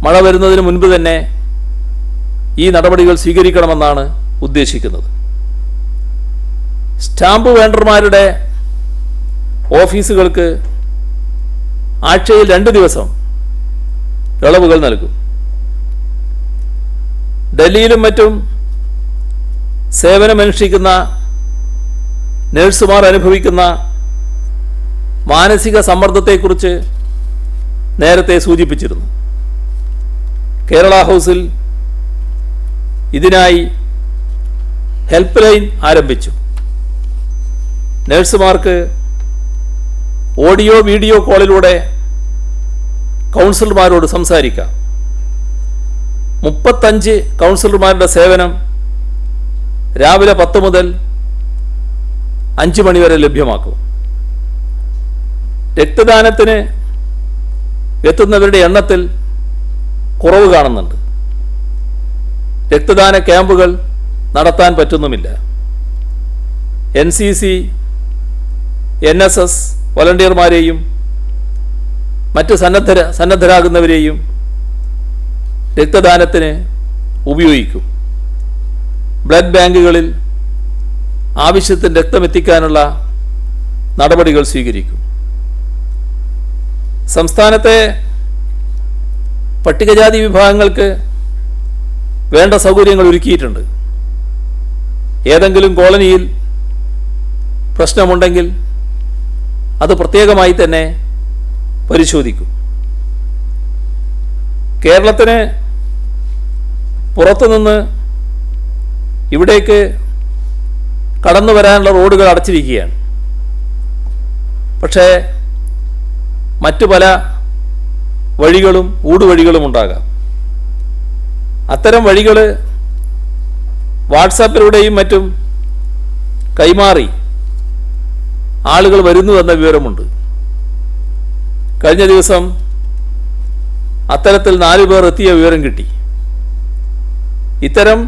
മഴ വരുന്നതിന് മുൻപ് തന്നെ ഈ നടപടികൾ സ്വീകരിക്കണമെന്നാണ് ഉദ്ദേശിക്കുന്നത്. സ്റ്റാമ്പ് വെണ്ടർമാരുടെ ഓഫീസുകൾക്ക് ആഴ്ചയിൽ 2 ദിവസം ഇളവുകൾ നൽകും. ഡൽഹിയിലും മറ്റും സേവനമനുഷ്ഠിക്കുന്ന നഴ്സുമാർ അനുഭവിക്കുന്ന മാനസിക സമ്മർദ്ദത്തെക്കുറിച്ച് നേരത്തെ സൂചിപ്പിച്ചിരുന്നു. കേരള ഹൗസിൽ ഇതിനായി ഹെൽപ്പ് ലൈൻ ആരംഭിച്ചു. നഴ്സുമാർക്ക് ഓഡിയോ വീഡിയോ കോളിലൂടെ കൗൺസിലർമാരോട് സംസാരിക്കാം. 35 കൗൺസിലർമാരുടെ സേവനം രാവിലെ 10 മുതൽ 5 മണി വരെ ലഭ്യമാക്കും. രക്തദാനത്തിന് എത്തുന്നവരുടെ എണ്ണത്തിൽ കുറവ് കാണുന്നുണ്ട്. രക്തദാന ക്യാമ്പുകൾ നടത്താൻ പറ്റുന്നുമില്ല. NCC, NSS വോളണ്ടിയർമാരെയും മറ്റ് സന്നദ്ധരാകുന്നവരെയും രക്തദാനത്തിന് ഉപയോഗിക്കും. ബ്ലഡ് ബാങ്കുകളിൽ ആവശ്യത്തിന് രക്തമെത്തിക്കാനുള്ള നടപടികൾ സ്വീകരിക്കും. സംസ്ഥാനത്തെ പട്ടികജാതി വിഭാഗങ്ങൾക്ക് വേണ്ട സൗകര്യങ്ങൾ ഒരുക്കിയിട്ടുണ്ട്. ഏതെങ്കിലും കോളനിയിൽ പ്രശ്നമുണ്ടെങ്കിൽ അത് പ്രത്യേകമായി തന്നെ പരിശോധിക്കും. കേരളത്തിന് പുറത്തുനിന്ന് ഇവിടേക്ക് കടന്നു വരാനുള്ള റോഡുകൾ അടച്ചിരിക്കുകയാണ്. പക്ഷേ മറ്റു പല വഴികളും ഊടുവഴികളും ഉണ്ടാകാം. അത്തരം വഴികൾ വാട്സാപ്പിലൂടെയും മറ്റും കൈമാറി ആളുകൾ വരുന്നുവെന്ന വിവരമുണ്ട്. കഴിഞ്ഞ ദിവസം അത്തരത്തിൽ 4 പേർ എത്തിയ വിവരം കിട്ടി. ഇത്തരം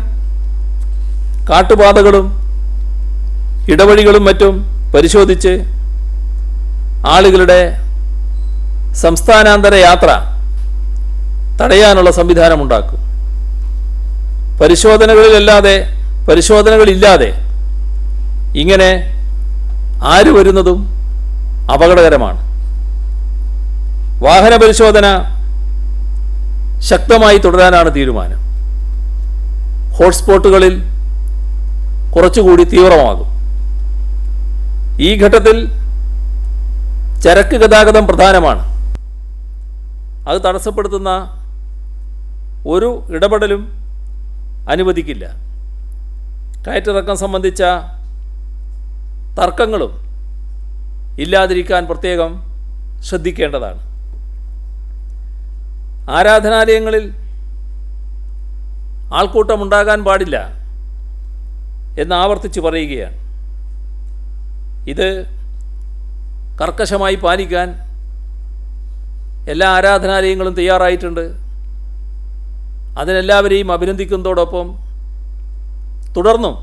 കാട്ടുപാതകളും ഇടവഴികളും മറ്റും പരിശോധിച്ച് ആളുകളുടെ സംസ്ഥാനാന്തര യാത്ര തടയാനുള്ള സംവിധാനമുണ്ടാക്കും. പരിശോധനകളില്ലാതെ ഇങ്ങനെ ആര് വരുന്നതും അപകടകരമാണ്. വാഹന പരിശോധന ശക്തമായി തുടരാനാണ് തീരുമാനം. ഹോട്ട്സ്പോട്ടുകളിൽ കുറച്ചുകൂടി തീവ്രമാകും. ഈ ഘട്ടത്തിൽ ചരക്ക് ഗതാഗതം പ്രധാനമാണ്. അത് തടസ്സപ്പെടുത്തുന്ന ഒരു ഇടപെടലും അനുവദിക്കില്ല. കയറ്റിറക്കം സംബന്ധിച്ച തർക്കങ്ങളും ഇല്ലാതിരിക്കാൻ പ്രത്യേകം ശ്രദ്ധിക്കേണ്ടതാണ്. ആരാധനാലയങ്ങളിൽ ആൾക്കൂട്ടമുണ്ടാകാൻ പാടില്ല എന്ന് ആവർത്തിച്ച് പറയുകയാണ്. ഇത് കർക്കശമായി പാലിക്കാൻ എല്ലാ ആരാധനാലയങ്ങളും തയ്യാറായിട്ടുണ്ട്. അതിനെല്ലാവരെയും അഭിനന്ദിക്കുന്നതോടൊപ്പം തുടർന്നും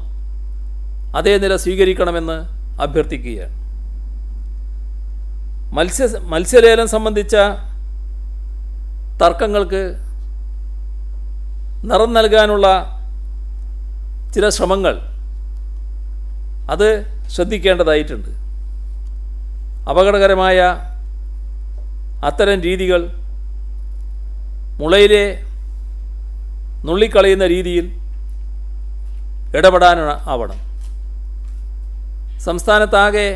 അതേ നില സ്വീകരിക്കണമെന്ന് അഭ്യർത്ഥിക്കുകയാണ്. മത്സ്യലേലം സംബന്ധിച്ച തർക്കങ്ങൾക്ക് നിറം നൽകാനുള്ള ചില ശ്രമങ്ങൾ അത് ശ്രദ്ധിക്കേണ്ടതായിട്ടുണ്ട്. അപകടകരമായ അത്തരം രീതികൾ മുളയിലെ നുള്ളിക്കളയുന്ന രീതിയിൽ ഇടപെടാനാവണം. സംസ്ഥാനത്താകെ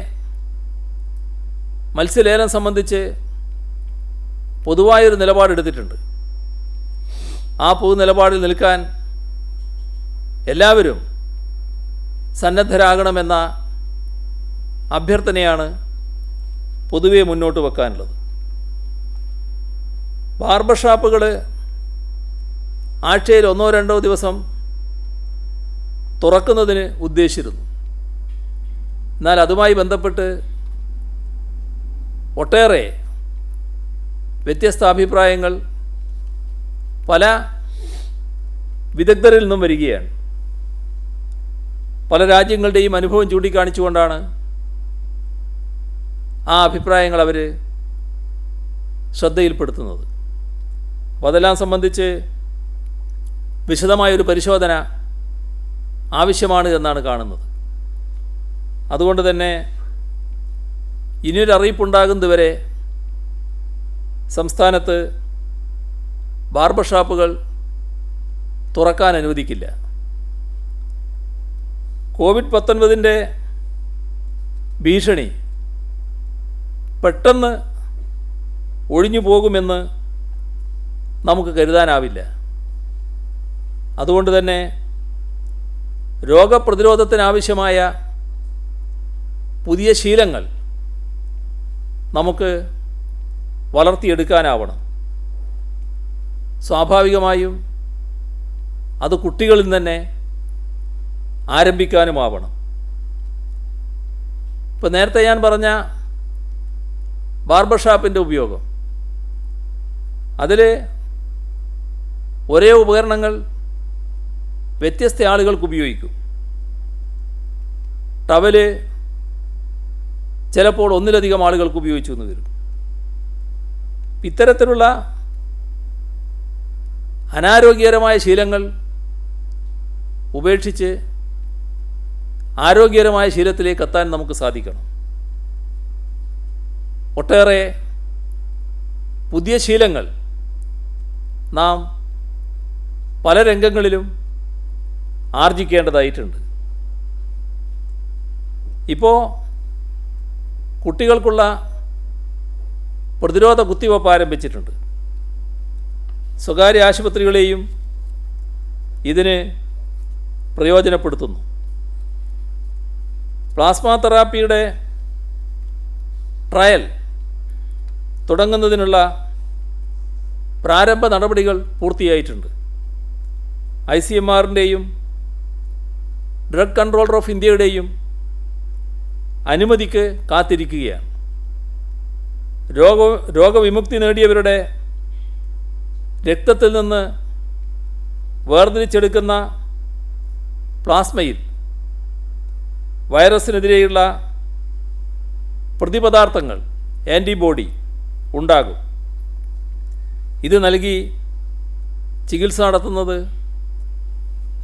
മത്സ്യലേലം സംബന്ധിച്ച് പൊതുവായൊരു നിലപാടെടുത്തിട്ടുണ്ട്. ആ പൊതു നിലപാടിൽ നിൽക്കാൻ എല്ലാവരും സന്നദ്ധരാകണമെന്ന അഭ്യർത്ഥനയാണ് പൊതുവെ മുന്നോട്ട് വെക്കാനുള്ളത്. ബാർബർ ഷാപ്പുകൾ ആഴ്ചയിൽ 1-2 ദിവസം തുറക്കുന്നതിന് ഉദ്ദേശിച്ചിരുന്നു. എന്നാൽ അതുമായി ബന്ധപ്പെട്ട് ഒട്ടേറെ വ്യത്യസ്ത അഭിപ്രായങ്ങൾ പല വിദഗ്ധരിൽ നിന്നും വരികയാണ്. പല രാജ്യങ്ങളുടെയും അനുഭവം ചൂണ്ടിക്കാണിച്ചുകൊണ്ടാണ് ആ അഭിപ്രായങ്ങൾ അവർ ശ്രദ്ധയിൽപ്പെടുത്തുന്നത്. അപ്പോൾ അതെല്ലാം സംബന്ധിച്ച് വിശദമായൊരു പരിശോധന ആവശ്യമാണ് എന്നാണ് കാണുന്നത്. അതുകൊണ്ട് തന്നെ ഇനിയൊരു അറിയിപ്പുണ്ടാകുന്നതുവരെ സംസ്ഥാനത്ത് ബാർബർ ഷാപ്പുകൾ തുറക്കാൻ അനുവദിക്കില്ല. കോവിഡ്-19 ഭീഷണി പെട്ടെന്ന് ഒഴിഞ്ഞു പോകുമെന്ന് നമുക്ക് കരുതാനാവില്ല. അതുകൊണ്ട് തന്നെ രോഗപ്രതിരോധത്തിനാവശ്യമായ പുതിയ ശീലങ്ങൾ നമുക്ക് വളർത്തിയെടുക്കാനാവണം. സ്വാഭാവികമായും അത് കുട്ടികളിൽ തന്നെ ആരംഭിക്കാനുമാവണം. ഇപ്പോൾ നേരത്തെ ഞാൻ പറഞ്ഞ ബാർബർ ഷാപ്പിൻ്റെ ഉപയോഗം, അതിൽ ഒരേ ഉപകരണങ്ങൾ വ്യത്യസ്ത ആളുകൾക്ക് ഉപയോഗിക്കും. ടവല് ചിലപ്പോൾ ഒന്നിലധികം ആളുകൾക്ക് ഉപയോഗിച്ചു എന്ന് വരും. ഇത്തരത്തിലുള്ള അനാരോഗ്യകരമായ ശീലങ്ങൾ ഉപേക്ഷിച്ച് ആരോഗ്യകരമായ ശീലത്തിലേക്ക് എത്താൻ നമുക്ക് സാധിക്കണം. ഒട്ടേറെ പുതിയ ശീലങ്ങൾ നാം പല രംഗങ്ങളിലും ആർജിക്കേണ്ടതായിട്ടുണ്ട്. ഇപ്പോൾ കുട്ടികൾക്കുള്ള പ്രതിരോധ കുത്തിവയ്പ്പ് ആരംഭിച്ചിട്ടുണ്ട്. സ്വകാര്യ ആശുപത്രികളെയും ഇതിന് പ്രയോജനപ്പെടുത്തുന്നു. പ്ലാസ്മ തെറാപ്പിയുടെ ട്രയൽ തുടങ്ങുന്നതിനുള്ള പ്രാരംഭ നടപടികൾ പൂർത്തിയായിട്ടുണ്ട്. ICMR-ൻ്റെയും ഡ്രഗ് കൺട്രോളർ ഓഫ് ഇന്ത്യയുടെയും അനുമതിക്ക് കാത്തിരിക്കുകയാണ്. രോഗവിമുക്തി നേടിയവരുടെ രക്തത്തിൽ നിന്ന് വേർതിരിച്ചെടുക്കുന്ന പ്ലാസ്മയിൽ വൈറസിനെതിരെയുള്ള പ്രതിപദാർത്ഥങ്ങൾ, ആൻറ്റിബോഡി ഉണ്ടാകും. ഇത് നൽകി ചികിത്സ നടത്തുന്നത്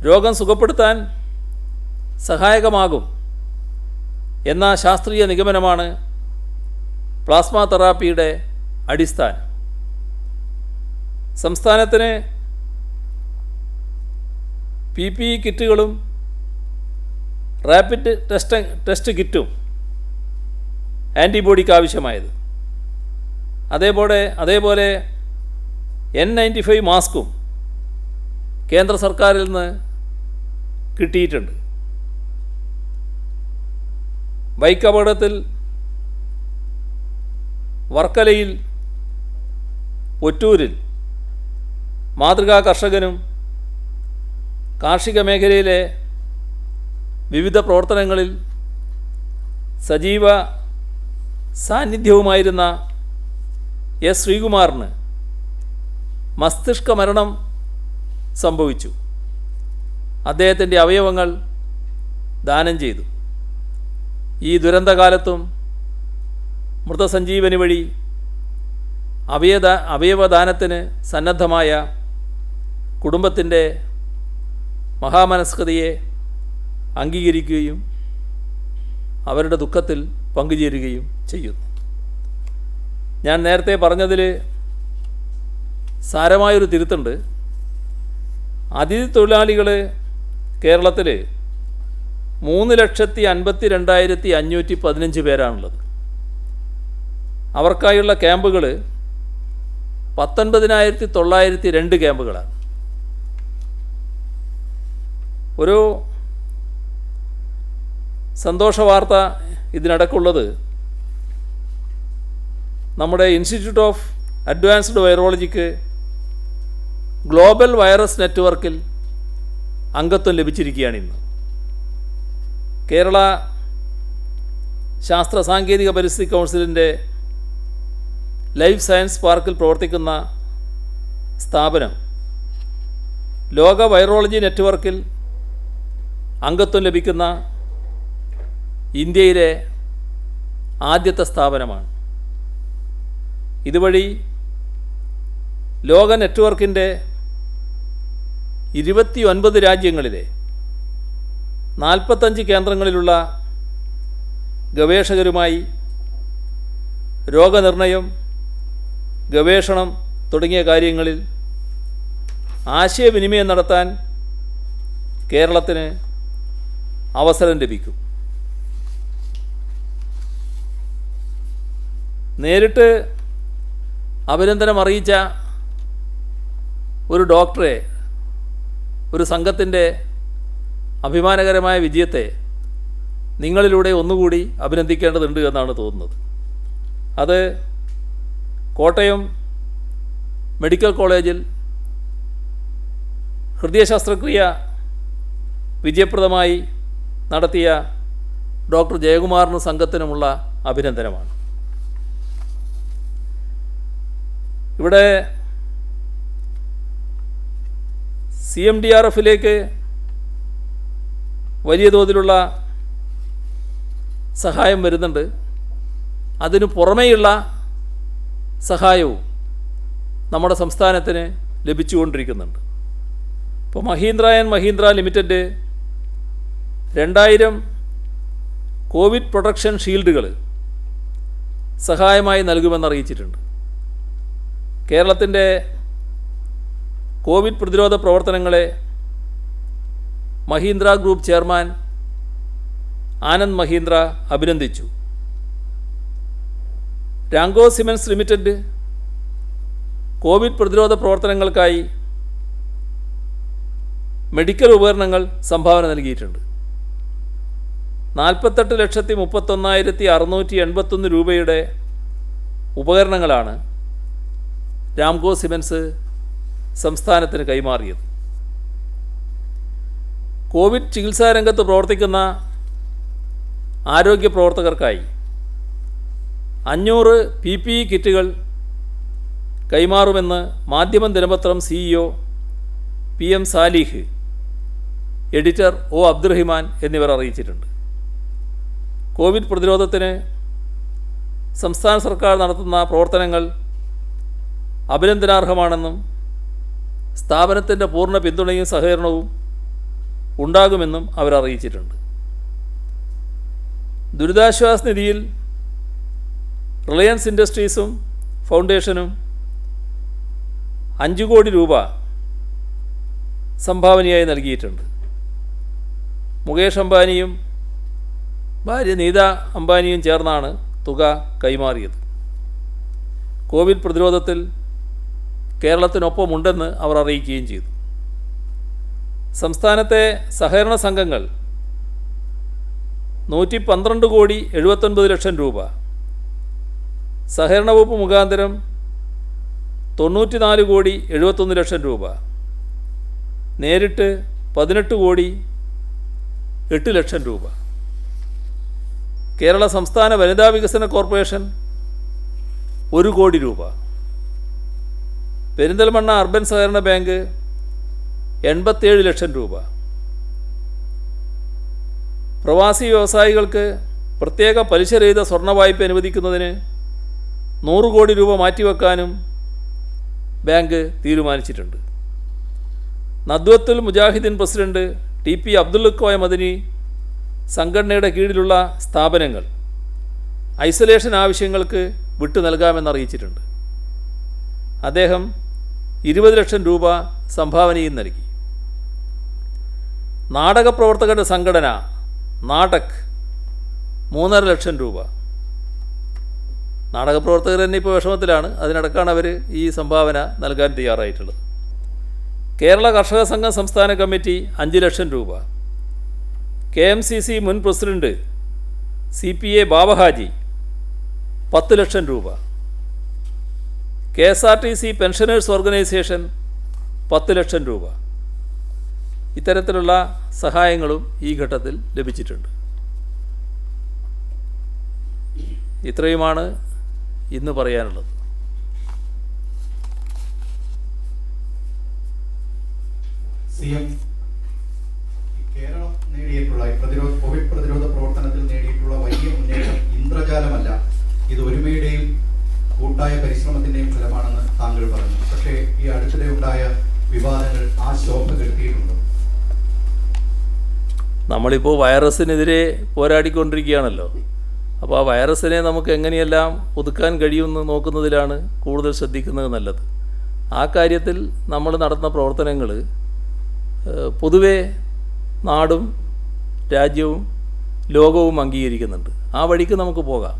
രോഗം സുഖപ്പെടുത്താൻ സഹായകമാകും എന്ന ശാസ്ത്രീയ നിഗമനമാണ് പ്ലാസ്മ തെറാപ്പിയുടെ അടിസ്ഥാനം. സംസ്ഥാനത്തിന് PPE കിറ്റുകളും റാപ്പിഡ് ടെസ്റ്റ് കിറ്റും ആൻറ്റിബോഡിക്ക് ആവശ്യമായത്, അതേപോലെ N95 മാസ്കും കേന്ദ്ര സർക്കാരിൽ നിന്ന് കിട്ടിയിട്ടുണ്ട്. ബൈക്ക് അപകടത്തിൽ വർക്കലയിൽ ഒറ്റൂരിൽ മാതൃകാ കർഷകനും കാർഷിക മേഖലയിലെ വിവിധ പ്രവർത്തനങ്ങളിൽ സജീവ സാന്നിധ്യവുമായിരുന്ന എസ് ശ്രീകുമാറിന് മസ്തിഷ്ക മരണം സംഭവിച്ചു. അദ്ദേഹത്തിൻ്റെ അവയവങ്ങൾ ദാനം ചെയ്തു. ഈ ദുരന്തകാലത്തും മൃതസഞ്ജീവനി വഴി അവയവദാനത്തിന് സന്നദ്ധമായ കുടുംബത്തിൻ്റെ മഹാമനസ്കതയെ അംഗീകരിക്കുകയും അവരുടെ ദുഃഖത്തിൽ പങ്കുചേരുകയും ചെയ്യുന്നു. ഞാൻ നേരത്തെ പറഞ്ഞതിൽ സാരമായൊരു തിരുത്തുണ്ട്. അതിഥി തൊഴിലാളികൾ കേരളത്തിൽ 3,52,515 പേരാണുള്ളത്. അവർക്കായുള്ള ക്യാമ്പുകൾ 19,902 ക്യാമ്പുകളാണ്. ഒരു സന്തോഷ വാർത്ത ഇതിനിടയ്ക്കുള്ളത്, നമ്മുടെ ഇൻസ്റ്റിറ്റ്യൂട്ട് ഓഫ് അഡ്വാൻസ്ഡ് വൈറോളജിക്ക് ഗ്ലോബൽ വൈറസ് നെറ്റ്വർക്കിൽ അംഗത്വം ലഭിച്ചിരിക്കുകയാണ് ഇന്ന്. കേരള ശാസ്ത്ര സാങ്കേതിക പരിസ്ഥിതി കൗൺസിലിൻ്റെ ലൈഫ് സയൻസ് പാർക്കിൽ പ്രവർത്തിക്കുന്ന സ്ഥാപനം ലോക വൈറോളജി നെറ്റ്വർക്കിൽ അംഗത്വം ലഭിക്കുന്ന ഇന്ത്യയിലെ ആദ്യത്തെ സ്ഥാപനമാണ്. ഇതുവഴി ലോക നെറ്റ്വർക്കിൻ്റെ 29 രാജ്യങ്ങളിലെ 45 കേന്ദ്രങ്ങളിലുള്ള ഗവേഷകരുമായി രോഗനിർണയം, ഗവേഷണം തുടങ്ങിയ കാര്യങ്ങളിൽ ആശയവിനിമയം നടത്താൻ കേരളത്തിന് അവസരം ലഭിക്കും. നേരിട്ട് അഭിനന്ദനം അറിയിച്ച ഒരു ഡോക്ടറെ, ഒരു സംഘത്തിൻ്റെ അഭിമാനകരമായ വിജയത്തെ നിങ്ങളിലൂടെ ഒന്നുകൂടി അഭിനന്ദിക്കേണ്ടതുണ്ട് എന്നാണ് തോന്നുന്നത്. അത് കോട്ടയം മെഡിക്കൽ കോളേജിൽ ഹൃദയശസ്ത്രക്രിയ വിജയപ്രദമായി നടത്തിയ ഡോക്ടർ ജയകുമാറിനും സംഘത്തിനുമുള്ള അഭിനന്ദനമാണ്. ഇവിടെ CMDRFിലേക്ക് വലിയ തോതിലുള്ള സഹായം വരുന്നുണ്ട്. അതിനു പുറമേയുള്ള സഹായവും നമ്മുടെ സംസ്ഥാനത്തിന് ലഭിച്ചുകൊണ്ടിരിക്കുന്നുണ്ട്. ഇപ്പോൾ Mahindra and Mahindra limited 2000 covid protection ഷീൽഡുകൾ സഹായമായി നൽകുമെന്ന് അറിയിച്ചിട്ടുണ്ട്. കേരളത്തിൻ്റെ കോവിഡ് പ്രതിരോധ പ്രവർത്തനങ്ങളെ മഹീന്ദ്ര ഗ്രൂപ്പ് ചെയർമാൻ ആനന്ദ് മഹീന്ദ്ര അഭിനന്ദിച്ചു. രാങ്കോ സിമൻസ് ലിമിറ്റഡ് കോവിഡ് പ്രതിരോധ പ്രവർത്തനങ്ങൾക്കായി മെഡിക്കൽ ഉപകരണങ്ങൾ സംഭാവന നൽകിയിട്ടുണ്ട്. 48,31,681 രൂപയുടെ ഉപകരണങ്ങളാണ് രാംകോ സിമൻസ് സംസ്ഥാനത്തിന് കൈമാറിയത്. കോവിഡ് ചികിത്സാ രംഗത്ത് പ്രവർത്തിക്കുന്ന ആരോഗ്യ പ്രവർത്തകർക്കായി 500 PPE കിറ്റുകൾ കൈമാറുമെന്ന് മാധ്യമം ദിനപത്രം CEO PM Salih, editor O Abdurahiman എന്നിവർ അറിയിച്ചിട്ടുണ്ട്. കോവിഡ് പ്രതിരോധത്തിന് സംസ്ഥാന സർക്കാർ നടത്തുന്ന പ്രവർത്തനങ്ങൾ അഭിനന്ദനാർഹമാണെന്നും സ്ഥാപനത്തിൻ്റെ പൂർണ്ണ പിന്തുണയും സഹകരണവും ഉണ്ടാകുമെന്നും അവർ അറിയിച്ചിട്ടുണ്ട്. ദുരിതാശ്വാസ നിധിയിൽ റിലയൻസ് ഇൻഡസ്ട്രീസും ഫൗണ്ടേഷനും 5 കോടി രൂപ സംഭാവനയായി നൽകിയിട്ടുണ്ട്. മുകേഷ് അംബാനിയും ഭാര്യ നീത അംബാനിയും ചേർന്നാണ് തുക കൈമാറിയത്. കോവിഡ് പ്രതിരോധത്തിൽ കേരളത്തിനൊപ്പമുണ്ടെന്ന് അവർ അറിയിക്കുകയും ചെയ്തു. സംസ്ഥാനത്തെ സഹകരണ സംഘങ്ങൾ 112,79,00,000 രൂപ. സഹകരണ വകുപ്പ് മുഖാന്തരം 94,71,00,000 രൂപ. നേരിട്ട് 18,08,00,000 രൂപ. കേരള സംസ്ഥാന വനിതാ വികസന കോർപ്പറേഷൻ 1 കോടി രൂപ. പെരിന്തൽമണ്ണ അർബൻ സഹകരണ ബാങ്ക് 87 ലക്ഷം രൂപ. പ്രവാസി വ്യവസായികൾക്ക് പ്രത്യേക പലിശരഹിത സ്വർണ്ണ വായ്പ അനുവദിക്കുന്നതിന് 100 കോടി രൂപ മാറ്റിവെക്കാനും ബാങ്ക് തീരുമാനിച്ചിട്ടുണ്ട്. നദ്വത്തുൽ മുജാഹിദീൻ പ്രസിഡന്റ് TP അബ്ദുൽ കോയ മദനി സംഘടനയുടെ കീഴിലുള്ള സ്ഥാപനങ്ങൾ ഐസൊലേഷൻ ആവശ്യങ്ങൾക്ക് വിട്ടു നൽകാമെന്നറിയിച്ചിട്ടുണ്ട്. അദ്ദേഹം 20 ലക്ഷം രൂപ സംഭാവനയും നൽകി. നാടകപ്രവർത്തകരുടെ സംഘടന നാടക് 3.5 ലക്ഷം രൂപ. നാടകപ്രവർത്തകർ തന്നെ ഇപ്പോൾ വിഷമത്തിലാണ്. അതിനടക്കാണ് അവർ ഈ സംഭാവന നൽകാൻ തയ്യാറായിട്ടുള്ളത്. കേരള കർഷക സംഘം സംസ്ഥാന കമ്മിറ്റി 5 ലക്ഷം രൂപ. KMCC മുൻ പ്രസിഡന്റ് CPA ബാബഹാജി 10 ലക്ഷം രൂപ. KSRTC പെൻഷനേഴ്സ് ഓർഗനൈസേഷൻ 10 ലക്ഷം രൂപ. ഇത്തരത്തിലുള്ള സഹായങ്ങളും ഈ ഘട്ടത്തിൽ ലഭിച്ചിട്ടുണ്ട്. ഇത്രയുമാണ് ഇന്ന് പറയാനുള്ളത്. കേരളം നേടിയിട്ടുള്ള കോവിഡ് പ്രതിരോധ പ്രവർത്തനത്തിൽ നേടിയിട്ടുള്ള വലിയ മുന്നേറ്റം ഇന്ദ്രജാലമല്ല, ഇത് ഒരുമയുടെയും കൂട്ടായ പരിശ്രമത്തിന്റെയും ഫലമാണെന്ന് താങ്കൾ പറഞ്ഞു. പക്ഷേ ഈ അടുത്തിടെ ഉണ്ടായ വിവാദങ്ങൾ ആ ശോഭ കെടുത്തിയിട്ടുണ്ടോ? നമ്മളിപ്പോൾ വൈറസിനെതിരെ പോരാടിക്കൊണ്ടിരിക്കുകയാണല്ലോ. അപ്പോൾ ആ വൈറസിനെ നമുക്ക് എങ്ങനെയെല്ലാം ഒതുക്കാൻ കഴിയുമെന്ന് നോക്കുന്നതിലാണ് കൂടുതൽ ശ്രദ്ധിക്കുന്നത് നല്ലത്. ആ കാര്യത്തിൽ നമ്മൾ നടത്തുന്ന പ്രവർത്തനങ്ങൾ പൊതുവെ നാടും രാജ്യവും ലോകവും അംഗീകരിക്കുന്നുണ്ട്. ആ വഴിക്ക് നമുക്ക് പോകാം.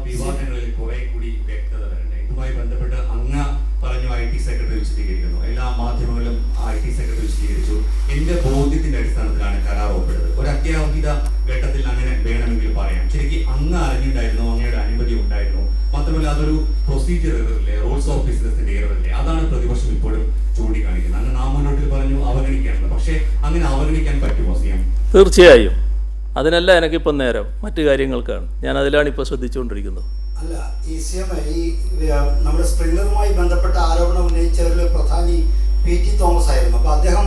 വിവാദങ്ങളിൽ കുറെ കൂടി വ്യക്തത വരണ്ടേ? ഇതുമായി ബന്ധപ്പെട്ട് അങ്ങ് പറഞ്ഞു IT സെക്രട്ടറി വിശദീകരിക്കുന്നു, എല്ലാ മാധ്യമങ്ങളും IT സെക്രട്ടറി വിശദീകരിച്ചു. എന്റെ ബോധ്യത്തിന്റെ അടിസ്ഥാനത്തിലാണ് കരാർ ഒപ്പിട്ടത്. ഒരു അത്യാഹിത ഘട്ടത്തിൽ അങ്ങനെ വേണമെങ്കിൽ പറയാം. ശരിക്കും അങ്ങ് അറിഞ്ഞിട്ടുണ്ടായിരുന്നു, അങ്ങയുടെ അനുമതി ഉണ്ടായിരുന്നു. മാത്രമല്ല അതൊരു പ്രൊസീജിയർ എററില്ലേ, റൂൾസ് ഓഫ് ബിസിനസിന്റെ എററില്ലേ, അതാണ് പ്രതിപക്ഷം ഇപ്പോഴും ചൂണ്ടിക്കാണിക്കുന്നത്. അങ്ങ് നാമനോട്ടിൽ പറഞ്ഞു അവഗണിക്കാനുള്ള, പക്ഷേ അങ്ങനെ അവഗണിക്കാൻ പറ്റുമോ CM? തീർച്ചയായും. അതിനല്ല എനിക്കിപ്പം നേരം, മറ്റു കാര്യങ്ങൾക്കാണ്. ഞാൻ അതിലാണ് ഇപ്പോൾ ശ്രദ്ധിച്ചുകൊണ്ടിരിക്കുന്നത്. അല്ല, ഈ CM നമ്മുടെ സ്പ്രിംഗ്ലറുമായി ബന്ധപ്പെട്ട ആരോപണം ഉന്നയിച്ചവരിൽ പ്രധാനി PT തോമസ് ആയിരുന്നു. അപ്പോൾ അദ്ദേഹം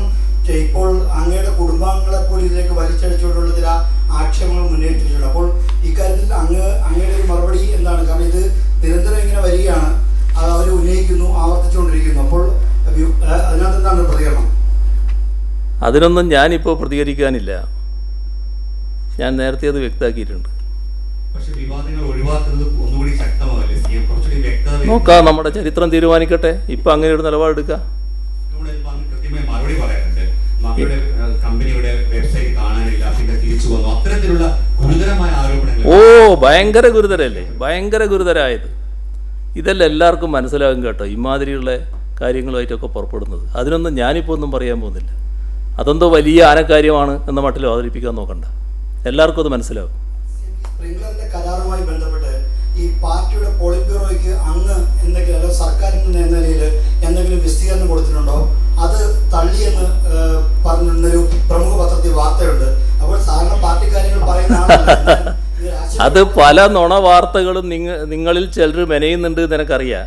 ഇപ്പോൾ അങ്ങയുടെ കുടുംബാംഗങ്ങളെ പോലും ഇതിലേക്ക് വലിച്ചടിച്ചുകൊണ്ടുള്ള ചില ആക്ഷേപങ്ങൾ മുന്നേറ്റിട്ടുണ്ട്. അപ്പോൾ ഇക്കാര്യത്തിൽ അങ്ങയുടെ ഒരു മറുപടി എന്താണ്? കാരണം ഇത് നിരന്തരം ഇങ്ങനെ വരികയാണ്, അത് അവർ ഉന്നയിക്കുന്നു, ആവർത്തിച്ചുകൊണ്ടിരിക്കുന്നു. അപ്പോൾ അതിനകത്ത് എന്താണ് പ്രതികരണം? അതിനൊന്നും ഞാനിപ്പോൾ പ്രതികരിക്കാനില്ല. ഞാൻ നേരത്തെ അത് വ്യക്തമാക്കിയിട്ടുണ്ട്. നോക്കാം, നമ്മുടെ ചരിത്രം തീരുമാനിക്കട്ടെ. ഇപ്പം അങ്ങനെ ഒരു നിലപാടെടുക്കാം. ഓ, ഭയങ്കര ഗുരുതരല്ലേ, ഭയങ്കര ഗുരുതരായത്. ഇതെല്ലാം എല്ലാവർക്കും മനസ്സിലാകും കേട്ടോ, ഇമാതിരിയുള്ള കാര്യങ്ങളുമായിട്ടൊക്കെ പുറപ്പെടുന്നത്. അതിനൊന്നും ഞാനിപ്പോൾ ഒന്നും പറയാൻ പോകുന്നില്ല. അതെന്തോ വലിയ ആനക്കാര്യമാണ് എന്ന മട്ടിൽ അവതരിപ്പിക്കാൻ നോക്കണ്ട. എല്ലാവർക്കും അത് മനസ്സിലാവും. സ്പ്രിംഗ്ലറിന്റെ കരാറുമായി ബന്ധപ്പെട്ട് ഈ പാർട്ടിയുടെ പോളിറ്റ് ബ്യൂറോയ്ക്ക് അങ്ങ് എന്തെങ്കിലും, അല്ലെങ്കിൽ സർക്കാരിൽ നിന്ന് എന്ന നിലയിൽ എന്തെങ്കിലും വിശദീകരണം കൊടുത്തിട്ടുണ്ടോ? അത് തള്ളിയെന്ന് പറഞ്ഞൊരു പ്രമുഖ പത്രത്തിൽ വാർത്തയുണ്ട്. അപ്പോൾ സാധാരണ പാർട്ടി കാര്യങ്ങൾ പറയുന്ന അത് പല നുണ വാർത്തകളും നിങ്ങളിൽ ചിലർ മെനയുന്നുണ്ട് എന്ന് എനിക്കറിയാം.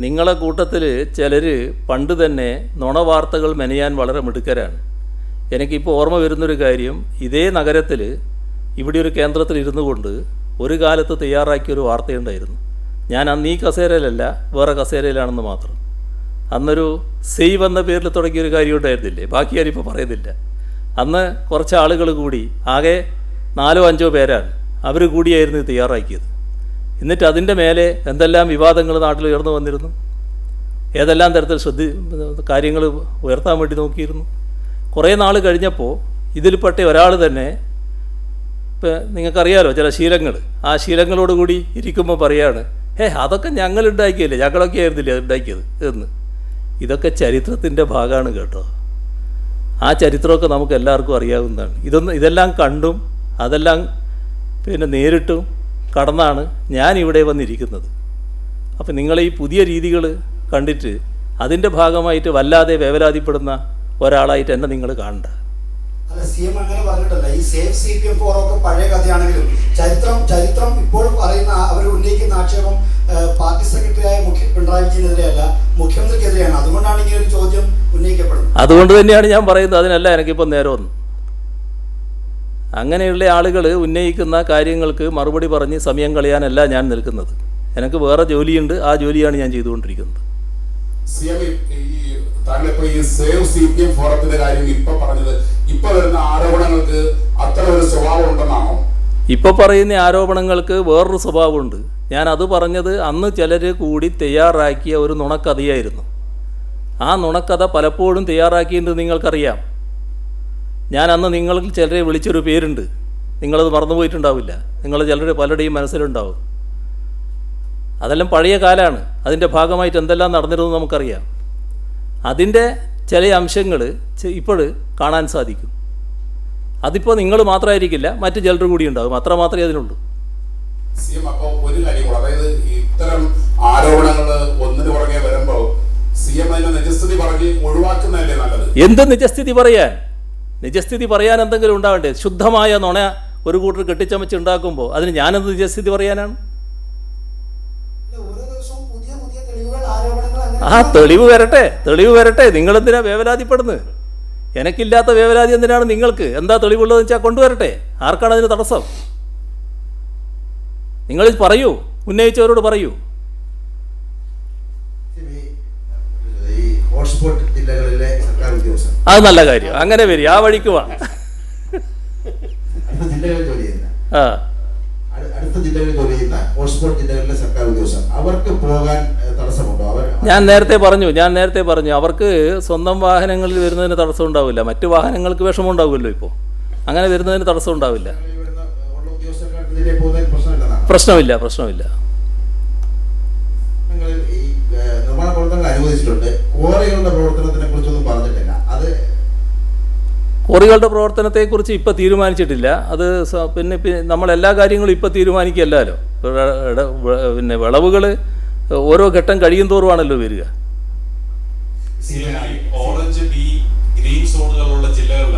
നിങ്ങളെ കൂട്ടത്തിൽ ചിലർ പണ്ട് തന്നെ നുണ വാർത്തകൾ മെനയാൻ വളരെ മിടുക്കരാണ്. എനിക്കിപ്പോൾ ഓർമ്മ വരുന്നൊരു കാര്യം, ഇതേ നഗരത്തിൽ ഇവിടെ ഒരു കേന്ദ്രത്തിൽ ഇരുന്നു കൊണ്ട് ഒരു കാലത്ത് തയ്യാറാക്കിയൊരു വാർത്തയുണ്ടായിരുന്നു. ഞാൻ അന്ന് ഈ കസേരയിലല്ല, വേറെ കസേരയിലാണെന്ന് മാത്രം. അന്നൊരു സേവ് എന്ന പേരിൽ തുടങ്ങിയൊരു കാര്യം ഉണ്ടായിരുന്നില്ലേ, ബാക്കി ഞാനിപ്പോൾ പറയുന്നില്ല. അന്ന് കുറച്ച് ആളുകൾ കൂടി, ആകെ 4-5 പേരാണ്, അവർ കൂടിയായിരുന്നു ഇത് തയ്യാറാക്കിയത്. എന്നിട്ട് അതിൻ്റെ മേലെ എന്തെല്ലാം വിവാദങ്ങൾ നാട്ടിൽ ഉയർന്നു വന്നിരുന്നു, ഏതെല്ലാം തരത്തിൽ കാര്യങ്ങൾ ഉയർത്താൻ വേണ്ടി നോക്കിയിരുന്നു. കുറേ നാൾ കഴിഞ്ഞപ്പോൾ ഇതിൽപ്പെട്ട ഒരാൾ തന്നെ, ഇപ്പം നിങ്ങൾക്കറിയാലോ ചില ശീലങ്ങൾ, ആ ശീലങ്ങളോടുകൂടി ഇരിക്കുമ്പോൾ പറയാണ്, അതൊക്കെ ഞങ്ങൾ ഉണ്ടാക്കിയല്ലേ, ഞങ്ങളൊക്കെ ആയിരുന്നില്ലേ അത് ഉണ്ടാക്കിയത് എന്ന്. ഇതൊക്കെ ചരിത്രത്തിൻ്റെ ഭാഗമാണ് കേട്ടോ. ആ ചരിത്രമൊക്കെ നമുക്ക് എല്ലാവർക്കും അറിയാവുന്നതാണ്. ഇതെല്ലാം കണ്ടും അതെല്ലാം പിന്നെ നേരിട്ടും കടന്നാണ് ഞാൻ ഇവിടെ വന്നിരിക്കുന്നത്. അപ്പം നിങ്ങൾ ഈ പുതിയ രീതികൾ കണ്ടിട്ട് അതിൻ്റെ ഭാഗമായിട്ട് വല്ലാതെ വേവലാതിപ്പെടുന്ന ഒരാളായിട്ട് എന്നെ നിങ്ങൾ കാണണ്ട. അല്ല, CM അങ്ങനെ പറഞ്ഞിട്ടല്ല. ഈ സേഫ് CPM ഫോറമൊക്കെ പഴയ കഥയാണെങ്കിലും ചരിത്രം ഇപ്പോൾ പറയുന്ന അവർ ഉന്നയിക്കുന്ന ആക്ഷേപം പാർട്ടി സെക്രട്ടറിയായ പിണറായി വിജയനെതിരെയല്ല, മുഖ്യമന്ത്രിക്കെതിരെയാണ്. അതുകൊണ്ടാണ് ഇങ്ങനെ ഒരു ചോദ്യം ഉന്നയിക്കപ്പെടുന്നത്. അതുകൊണ്ട് തന്നെയാണ് ഞാൻ പറയുന്നത് അതിനല്ല എനിക്കിപ്പോൾ നേരമൊന്നും. അങ്ങനെയുള്ള ആളുകൾ ഉന്നയിക്കുന്ന കാര്യങ്ങൾക്ക് മറുപടി പറഞ്ഞ് സമയം കളയാനല്ല ഞാൻ നിൽക്കുന്നത്. എനിക്ക് വേറെ ജോലിയുണ്ട്, ആ ജോലിയാണ് ഞാൻ ചെയ്തുകൊണ്ടിരിക്കുന്നത്. താങ്കളിപ്പോ ഈ സേവ് CPM ഫോറത്തിന്റെ കാര്യം ഇപ്പൊ പറഞ്ഞത്, ഇപ്പൊ വരുന്ന ആരോപണങ്ങൾക്ക് അത്ര ഒരു സ്വഭാവം ഉണ്ടെന്നാണോ? ഇപ്പൊ പറയുന്ന ആരോപണങ്ങൾക്ക് വേറൊരു സ്വഭാവമുണ്ട്. ഞാൻ അത് പറഞ്ഞത് അന്ന് ചിലർ കൂടി തയ്യാറാക്കിയ ഒരു നുണക്കഥയായിരുന്നു. ആ നുണക്കഥ പലപ്പോഴും തയ്യാറാക്കിയിട്ട് നിങ്ങൾക്കറിയാം. ഞാൻ അന്ന് നിങ്ങൾക്ക് ചിലരെ വിളിച്ചൊരു പേരുണ്ട്, നിങ്ങളത് മറന്നുപോയിട്ടുണ്ടാവില്ല. നിങ്ങൾ ചിലർ പലരുടെയും മനസ്സിലുണ്ടാവും. അതെല്ലാം പഴയ കാലമാണ്. അതിൻ്റെ ഭാഗമായിട്ട് എന്തെല്ലാം നടന്നിരുന്നു നമുക്കറിയാം. അതിൻ്റെ ചില അംശങ്ങൾ ഇപ്പോൾ കാണാൻ സാധിക്കും. അതിപ്പോൾ നിങ്ങൾ മാത്രമായിരിക്കില്ല, മറ്റു ചിലർ കൂടി ഉണ്ടാകും. അത്ര മാത്രമേ അതിനുള്ളൂ. അപ്പോൾ ഒരു കാര്യം കൂടെ, അതായത് ഇത്തരം ആരോപണങ്ങൾ ഒന്നിനു പുറകെ വരുമ്പോൾ CM അതിന്റെ നിജസ്ഥിതി പറഞ്ഞ് ഒഴിവാക്കുന്നതല്ലേ നല്ലത്? എന്ത് നിജസ്ഥിതി പറയാൻ? നിജസ്ഥിതി പറയാൻ എന്തെങ്കിലും ഉണ്ടാവണ്ടേ? ശുദ്ധമായ നുണ ഒരു കൂട്ടർ കെട്ടിച്ചമച്ച് ഉണ്ടാക്കുമ്പോൾ അതിന് ഞാനെന്ത് നിജസ്ഥിതി പറയാനാണ്? ആ തെളിവ് വരട്ടെ. നിങ്ങളെന്തിനാ വേവലാതിപ്പെടുന്നത്? എനിക്കില്ലാത്ത വേവലാതി എന്തിനാണ് നിങ്ങൾക്ക്? എന്താ തെളിവുള്ളതെന്ന് വെച്ചാൽ കൊണ്ടുവരട്ടെ. ആർക്കാണ് അതിന് തടസ്സം? നിങ്ങൾ പറയൂ, ഉന്നയിച്ചവരോട് പറയൂ. ഹോട്ട്സ്പോട്ട് ജില്ലകളിലെ സർക്കാർ ഉദ്യോഗസ്ഥർ, അത് നല്ല കാര്യം. അങ്ങനെ വരും, ആ വഴിക്ക് വാ. ജില്ലകളിൽ ജോലി ചെയ്യുന്ന അടുത്ത ജില്ലകളിൽ ജോലി ചെയ്യുന്ന ഹോട്ട്സ്പോട്ട് ജില്ലകളിലെ സർക്കാർ ഉദ്യോഗസ്ഥർ, അവർക്ക് പോകാൻ തടസ്സമുണ്ടോ? ഞാൻ നേരത്തെ പറഞ്ഞു അവർക്ക് സ്വന്തം വാഹനങ്ങളിൽ വരുന്നതിന് തടസ്സം ഉണ്ടാവില്ല. മറ്റു വാഹനങ്ങൾക്ക് വിഷമം ഉണ്ടാവുമല്ലോ. ഇപ്പോൾ അങ്ങനെ വരുന്നതിന് തടസ്സം ഉണ്ടാവില്ല. പ്രശ്നമില്ല. നിങ്ങൾ ഈ നിർമ്മാണ പ്രവർത്തനങ്ങൾ അനുവദിച്ചിട്ടുണ്ട്. ക്വാറികളുടെ പ്രവർത്തനത്തിനെ കുറിച്ചൊന്നും പറഞ്ഞിട്ടില്ല. അത് ക്വാറികളുടെ പ്രവർത്തനത്തെക്കുറിച്ച് ഇപ്പോൾ തീരുമാനിച്ചിട്ടില്ല. അത് പിന്നെ നമ്മളെല്ലാ കാര്യങ്ങളും ഇപ്പോൾ തീരുമാനിക്കുകയല്ലോ. പിന്നെ വിളവുകൾ ഓരോ ഘട്ടം കഴിയും തോറുമാണല്ലോ വരിക. ഓറഞ്ച്, ബി, ഗ്രീൻ സോണുകളുള്ള ജില്ലകളിൽ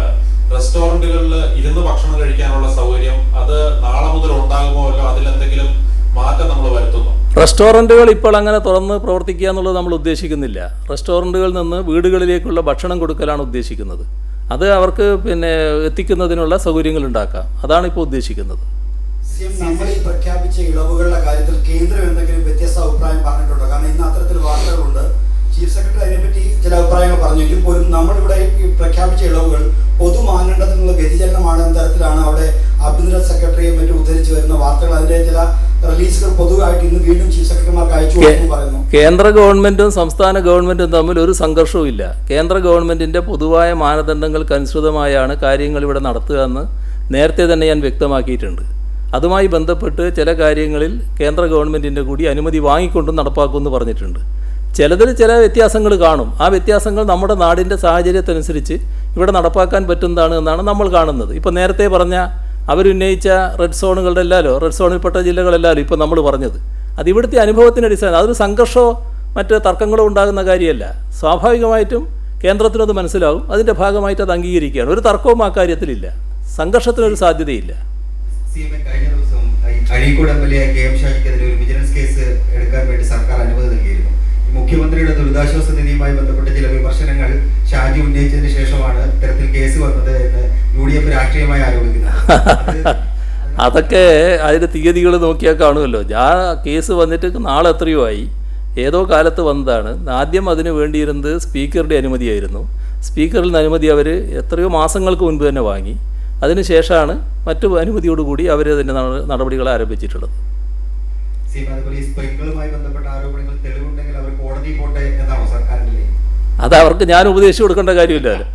റെസ്റ്റോറന്റുകളിൽ ഇരുന്ന് ഭക്ഷണം കഴിക്കാനുള്ള സൗകര്യം അത് നാളെ മുതൽ ഉണ്ടാകുമോ, അതിലെന്തെങ്കിലും മാറ്റം നമ്മൾ വരുത്തുന്നു? റെസ്റ്റോറൻറ്റുകൾ ഇപ്പോൾ അങ്ങനെ തുറന്ന് പ്രവർത്തിക്കുക എന്നുള്ളത് നമ്മൾ ഉദ്ദേശിക്കുന്നില്ല. റെസ്റ്റോറൻറ്റുകളിൽ നിന്ന് വീടുകളിലേക്കുള്ള ഭക്ഷണം കൊടുക്കലാണ് ഉദ്ദേശിക്കുന്നത്. അത് അവർക്ക് പിന്നെ എത്തിക്കുന്നതിനുള്ള സൗകര്യങ്ങൾ ഉണ്ടാക്കാം. അതാണ് ഇപ്പോൾ ഉദ്ദേശിക്കുന്നത്. നമ്മൾ ഈ പ്രഖ്യാപിച്ച ഇളവുകളുടെ കാര്യത്തിൽ കേന്ദ്രം എന്തെങ്കിലും വ്യത്യസ്ത അഭിപ്രായം പറഞ്ഞിട്ടുണ്ടോ? കാരണം ഇന്ന് അത്തരത്തിൽ വാർത്തകളുണ്ട്. ചീഫ് സെക്രട്ടറി അതിനെപ്പറ്റി ചില അഭിപ്രായങ്ങൾ പറഞ്ഞെങ്കിൽ പോലും നമ്മളിവിടെ ഈ പ്രഖ്യാപിച്ച ഇളവുകൾ പൊതുമാനദണ്ഡത്തിൽ നിന്നുള്ള വ്യതിചലനമാണ് എന്ന തരത്തിലാണ് അവിടെ ആഭ്യന്തര സെക്രട്ടറിയെ മറ്റും ഉദ്ധരിച്ച് വരുന്ന വാർത്തകൾ. അതിൻ്റെ ചില റിലീസുകൾ പൊതുവായിട്ട് ഇന്ന് വീണ്ടും ചീഫ് സെക്രട്ടറിമാർക്ക് അയച്ചു കൊടുക്കുന്നു പറയുന്നു. കേന്ദ്ര ഗവൺമെൻറ്റും സംസ്ഥാന ഗവൺമെൻറ്റും തമ്മിൽ ഒരു സംഘർഷവും ഇല്ല. കേന്ദ്ര ഗവൺമെൻറ്റിൻ്റെ പൊതുവായ മാനദണ്ഡങ്ങൾക്കനുസൃതമായാണ് കാര്യങ്ങൾ ഇവിടെ നടത്തുക എന്ന് നേരത്തെ തന്നെ ഞാൻ വ്യക്തമാക്കിയിട്ടുണ്ട്. അതുമായി ബന്ധപ്പെട്ട് ചില കാര്യങ്ങളിൽ കേന്ദ്ര ഗവൺമെൻറ്റിൻ്റെ കൂടി അനുമതി വാങ്ങിക്കൊണ്ടും നടപ്പാക്കുമെന്ന് പറഞ്ഞിട്ടുണ്ട്. ചിലതിൽ ചില വ്യത്യാസങ്ങൾ കാണും. ആ വ്യത്യാസങ്ങൾ നമ്മുടെ നാടിൻ്റെ സാഹചര്യത്തിനനുസരിച്ച് ഇവിടെ നടപ്പാക്കാൻ പറ്റുന്നതാണ് എന്നാണ് നമ്മൾ കാണുന്നത്. ഇപ്പോൾ നേരത്തെ പറഞ്ഞ അവരുന്നയിച്ച റെഡ് സോണുകളുടെ റെഡ് സോണിൽപ്പെട്ട ജില്ലകളെല്ലാവരും ഇപ്പോൾ നമ്മൾ പറഞ്ഞത് അത് ഇവിടുത്തെ അനുഭവത്തിൻ്റെ അടിസ്ഥാനം. അതൊരു സംഘർഷമോ മറ്റ് തർക്കങ്ങളോ ഉണ്ടാകുന്ന കാര്യമല്ല. സ്വാഭാവികമായിട്ടും കേന്ദ്രത്തിനത് മനസ്സിലാവും. അതിൻ്റെ ഭാഗമായിട്ട് അത് അംഗീകരിക്കുകയാണ്. ഒരു തർക്കവും ആ കാര്യത്തിലില്ല. സംഘർഷത്തിനൊരു സാധ്യതയില്ല. കഴിഞ്ഞ ദിവസം അഴീക്കോട് MLA KM ഷാജിക്കെതിരെ ഒരു വിജിലൻസ് കേസ് എടുക്കാൻ വേണ്ടി സർക്കാർ അനുമതി നൽകിയിരുന്നു. മുഖ്യമന്ത്രിയുടെ ദുരിതാശ്വാസ നിധിയുമായി ബന്ധപ്പെട്ട ചില വിമർശനങ്ങൾ ഷാജി ഉന്നയിച്ചതിന് ശേഷമാണ് ഇത്തരത്തിൽ കേസ് വന്നത് എന്ന് UDF രാഷ്ട്രീയമായി ആരോപിക്കുന്നത്. അതൊക്കെ അതിൻ്റെ തീയതികൾ നോക്കിയാൽ കാണുമല്ലോ. ആ കേസ് വന്നിട്ട് നാളെ എത്രയോ ആയി. ഏതോ കാലത്ത് വന്നതാണ്. ആദ്യം അതിന് വേണ്ടിയിരുന്നത് സ്പീക്കറുടെ അനുമതിയായിരുന്നു. സ്പീക്കറിൽ നിന്ന് അനുമതി അവർ എത്രയോ മാസങ്ങൾക്ക് മുൻപ് തന്നെ വാങ്ങി. അതിനുശേഷമാണ് മറ്റു അനുമതിയോടുകൂടി അവർ അതിൻ്റെ നടപടികൾ ആരംഭിച്ചിട്ടുള്ളത്. അത് അവർക്ക് ഞാൻ ഉപദേശിച്ചു കൊടുക്കേണ്ട കാര്യമില്ലല്ലോ.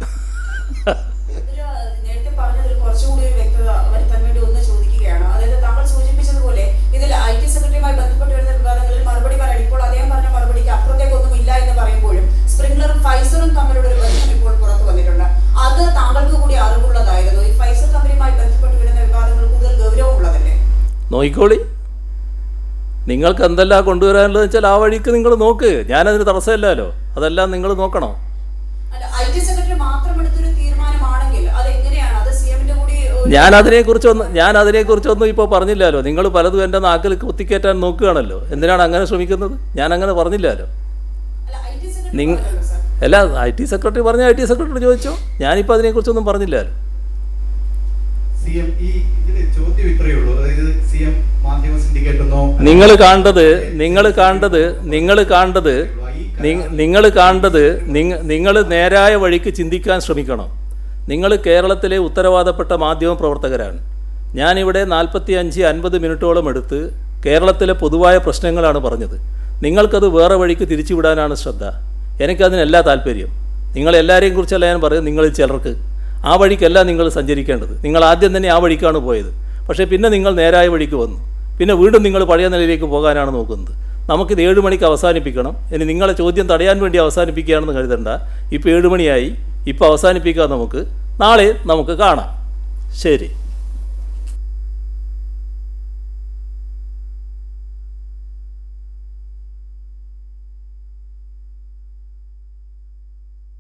നേരത്തെ പറഞ്ഞതിൽ കുറച്ചുകൂടി ഒരു വ്യക്തത വരുത്താൻ വേണ്ടി ഒന്ന് ചോദിക്കുകയാണ്. അതായത് താങ്കൾ സൂചിപ്പിച്ചതുപോലെ ഇതിൽ IT സെക്രട്ടറിയുമായി ബന്ധപ്പെട്ട് വരുന്ന വിവാദങ്ങളിൽ മറുപടി പറയാൻ ഇപ്പോൾ അദ്ദേഹം പറഞ്ഞ മറുപടിക്ക് അപ്പുറത്തേക്കൊന്നും ഇല്ല എന്ന് പറയുമ്പോഴും സ്പ്രിംഗ്ലറും ഫൈസറും തമ്മിലുള്ള ഒരു ബന്ധം ഇപ്പോൾ പുറത്തു വന്നിട്ടുണ്ട്. അത് നോക്കിക്കോളി. നിങ്ങൾക്ക് എന്തെല്ലാം കൊണ്ടുവരാനുള്ളതെന്ന് വെച്ചാൽ ആ വഴിക്ക് നിങ്ങൾ നോക്ക്. ഞാനതിന് തടസ്സമില്ലല്ലോ. അതെല്ലാം നിങ്ങൾ നോക്കണം. അല്ല, IT സെക്രട്ടറി മാത്രം എടുത്തൊരു തീരുമാനമാണെങ്കിൽ അതെങ്ങനെയാണ്? അത് CM-ന്റെ കൂടി ഞാൻ അതിനെക്കുറിച്ചൊന്നും ഇപ്പോൾ പറഞ്ഞില്ലല്ലോ. നിങ്ങൾ പലതും എൻ്റെ നാക്കിൽ കുത്തിക്കയറ്റാൻ നോക്കുകയാണല്ലോ. എന്തിനാണ് അങ്ങനെ ശ്രമിക്കുന്നത്? ഞാൻ അങ്ങനെ പറഞ്ഞില്ലല്ലോ. അല്ല, IT സെക്രട്ടറി പറഞ്ഞല്ലോ സർ. അല്ല, IT സെക്രട്ടറി പറഞ്ഞ IT സെക്രട്ടറി ചോദിച്ചോ. ഞാനിപ്പോൾ അതിനെക്കുറിച്ചൊന്നും പറഞ്ഞില്ലല്ലോ. CM ഈ ഇതിന് ചോദ്യം ഇത്രയേ ഉള്ളൂ. അതായത് CM മാധ്യമ സിൻഡിക്കേറ്റ് എന്നോ നിങ്ങൾ നേരായ വഴിക്ക് ചിന്തിക്കാൻ ശ്രമിക്കണം. നിങ്ങൾ കേരളത്തിലെ ഉത്തരവാദപ്പെട്ട മാധ്യമ പ്രവർത്തകരാണ്. ഞാനിവിടെ 45-50 മിനിറ്റോളം എടുത്ത് കേരളത്തിലെ പൊതുവായ പ്രശ്നങ്ങളാണ് പറഞ്ഞത്. നിങ്ങൾക്കത് വേറെ വഴിക്ക് തിരിച്ചുവിടാനാണ് ശ്രദ്ധ. എനിക്കതിനല്ല താല്പര്യം. നിങ്ങളെല്ലാവരെയും കുറിച്ചല്ല ഞാൻ പറയുന്നത്. നിങ്ങളിൽ ചിലർക്ക് ആ വഴിക്കല്ല നിങ്ങൾ സഞ്ചരിക്കേണ്ടത്. നിങ്ങൾ ആദ്യം തന്നെ ആ വഴിക്കാണ് പോയത്. പക്ഷേ പിന്നെ നിങ്ങൾ നേരായ വഴിക്ക് വന്നു. പിന്നെ വീണ്ടും നിങ്ങൾ പഴയ നിലയിലേക്ക് പോകാനാണ് നോക്കുന്നത്. നമുക്കിത് 7 മണിക്ക് അവസാനിപ്പിക്കണം. ഇനി നിങ്ങളെ ചോദ്യം തടയാൻ വേണ്ടി അവസാനിപ്പിക്കുകയാണെന്ന് കരുതണ്ട. ഇപ്പോൾ 7 മണിയായി. ഇപ്പോൾ അവസാനിപ്പിക്കാം. നാളെ നമുക്ക് കാണാം. ശരി.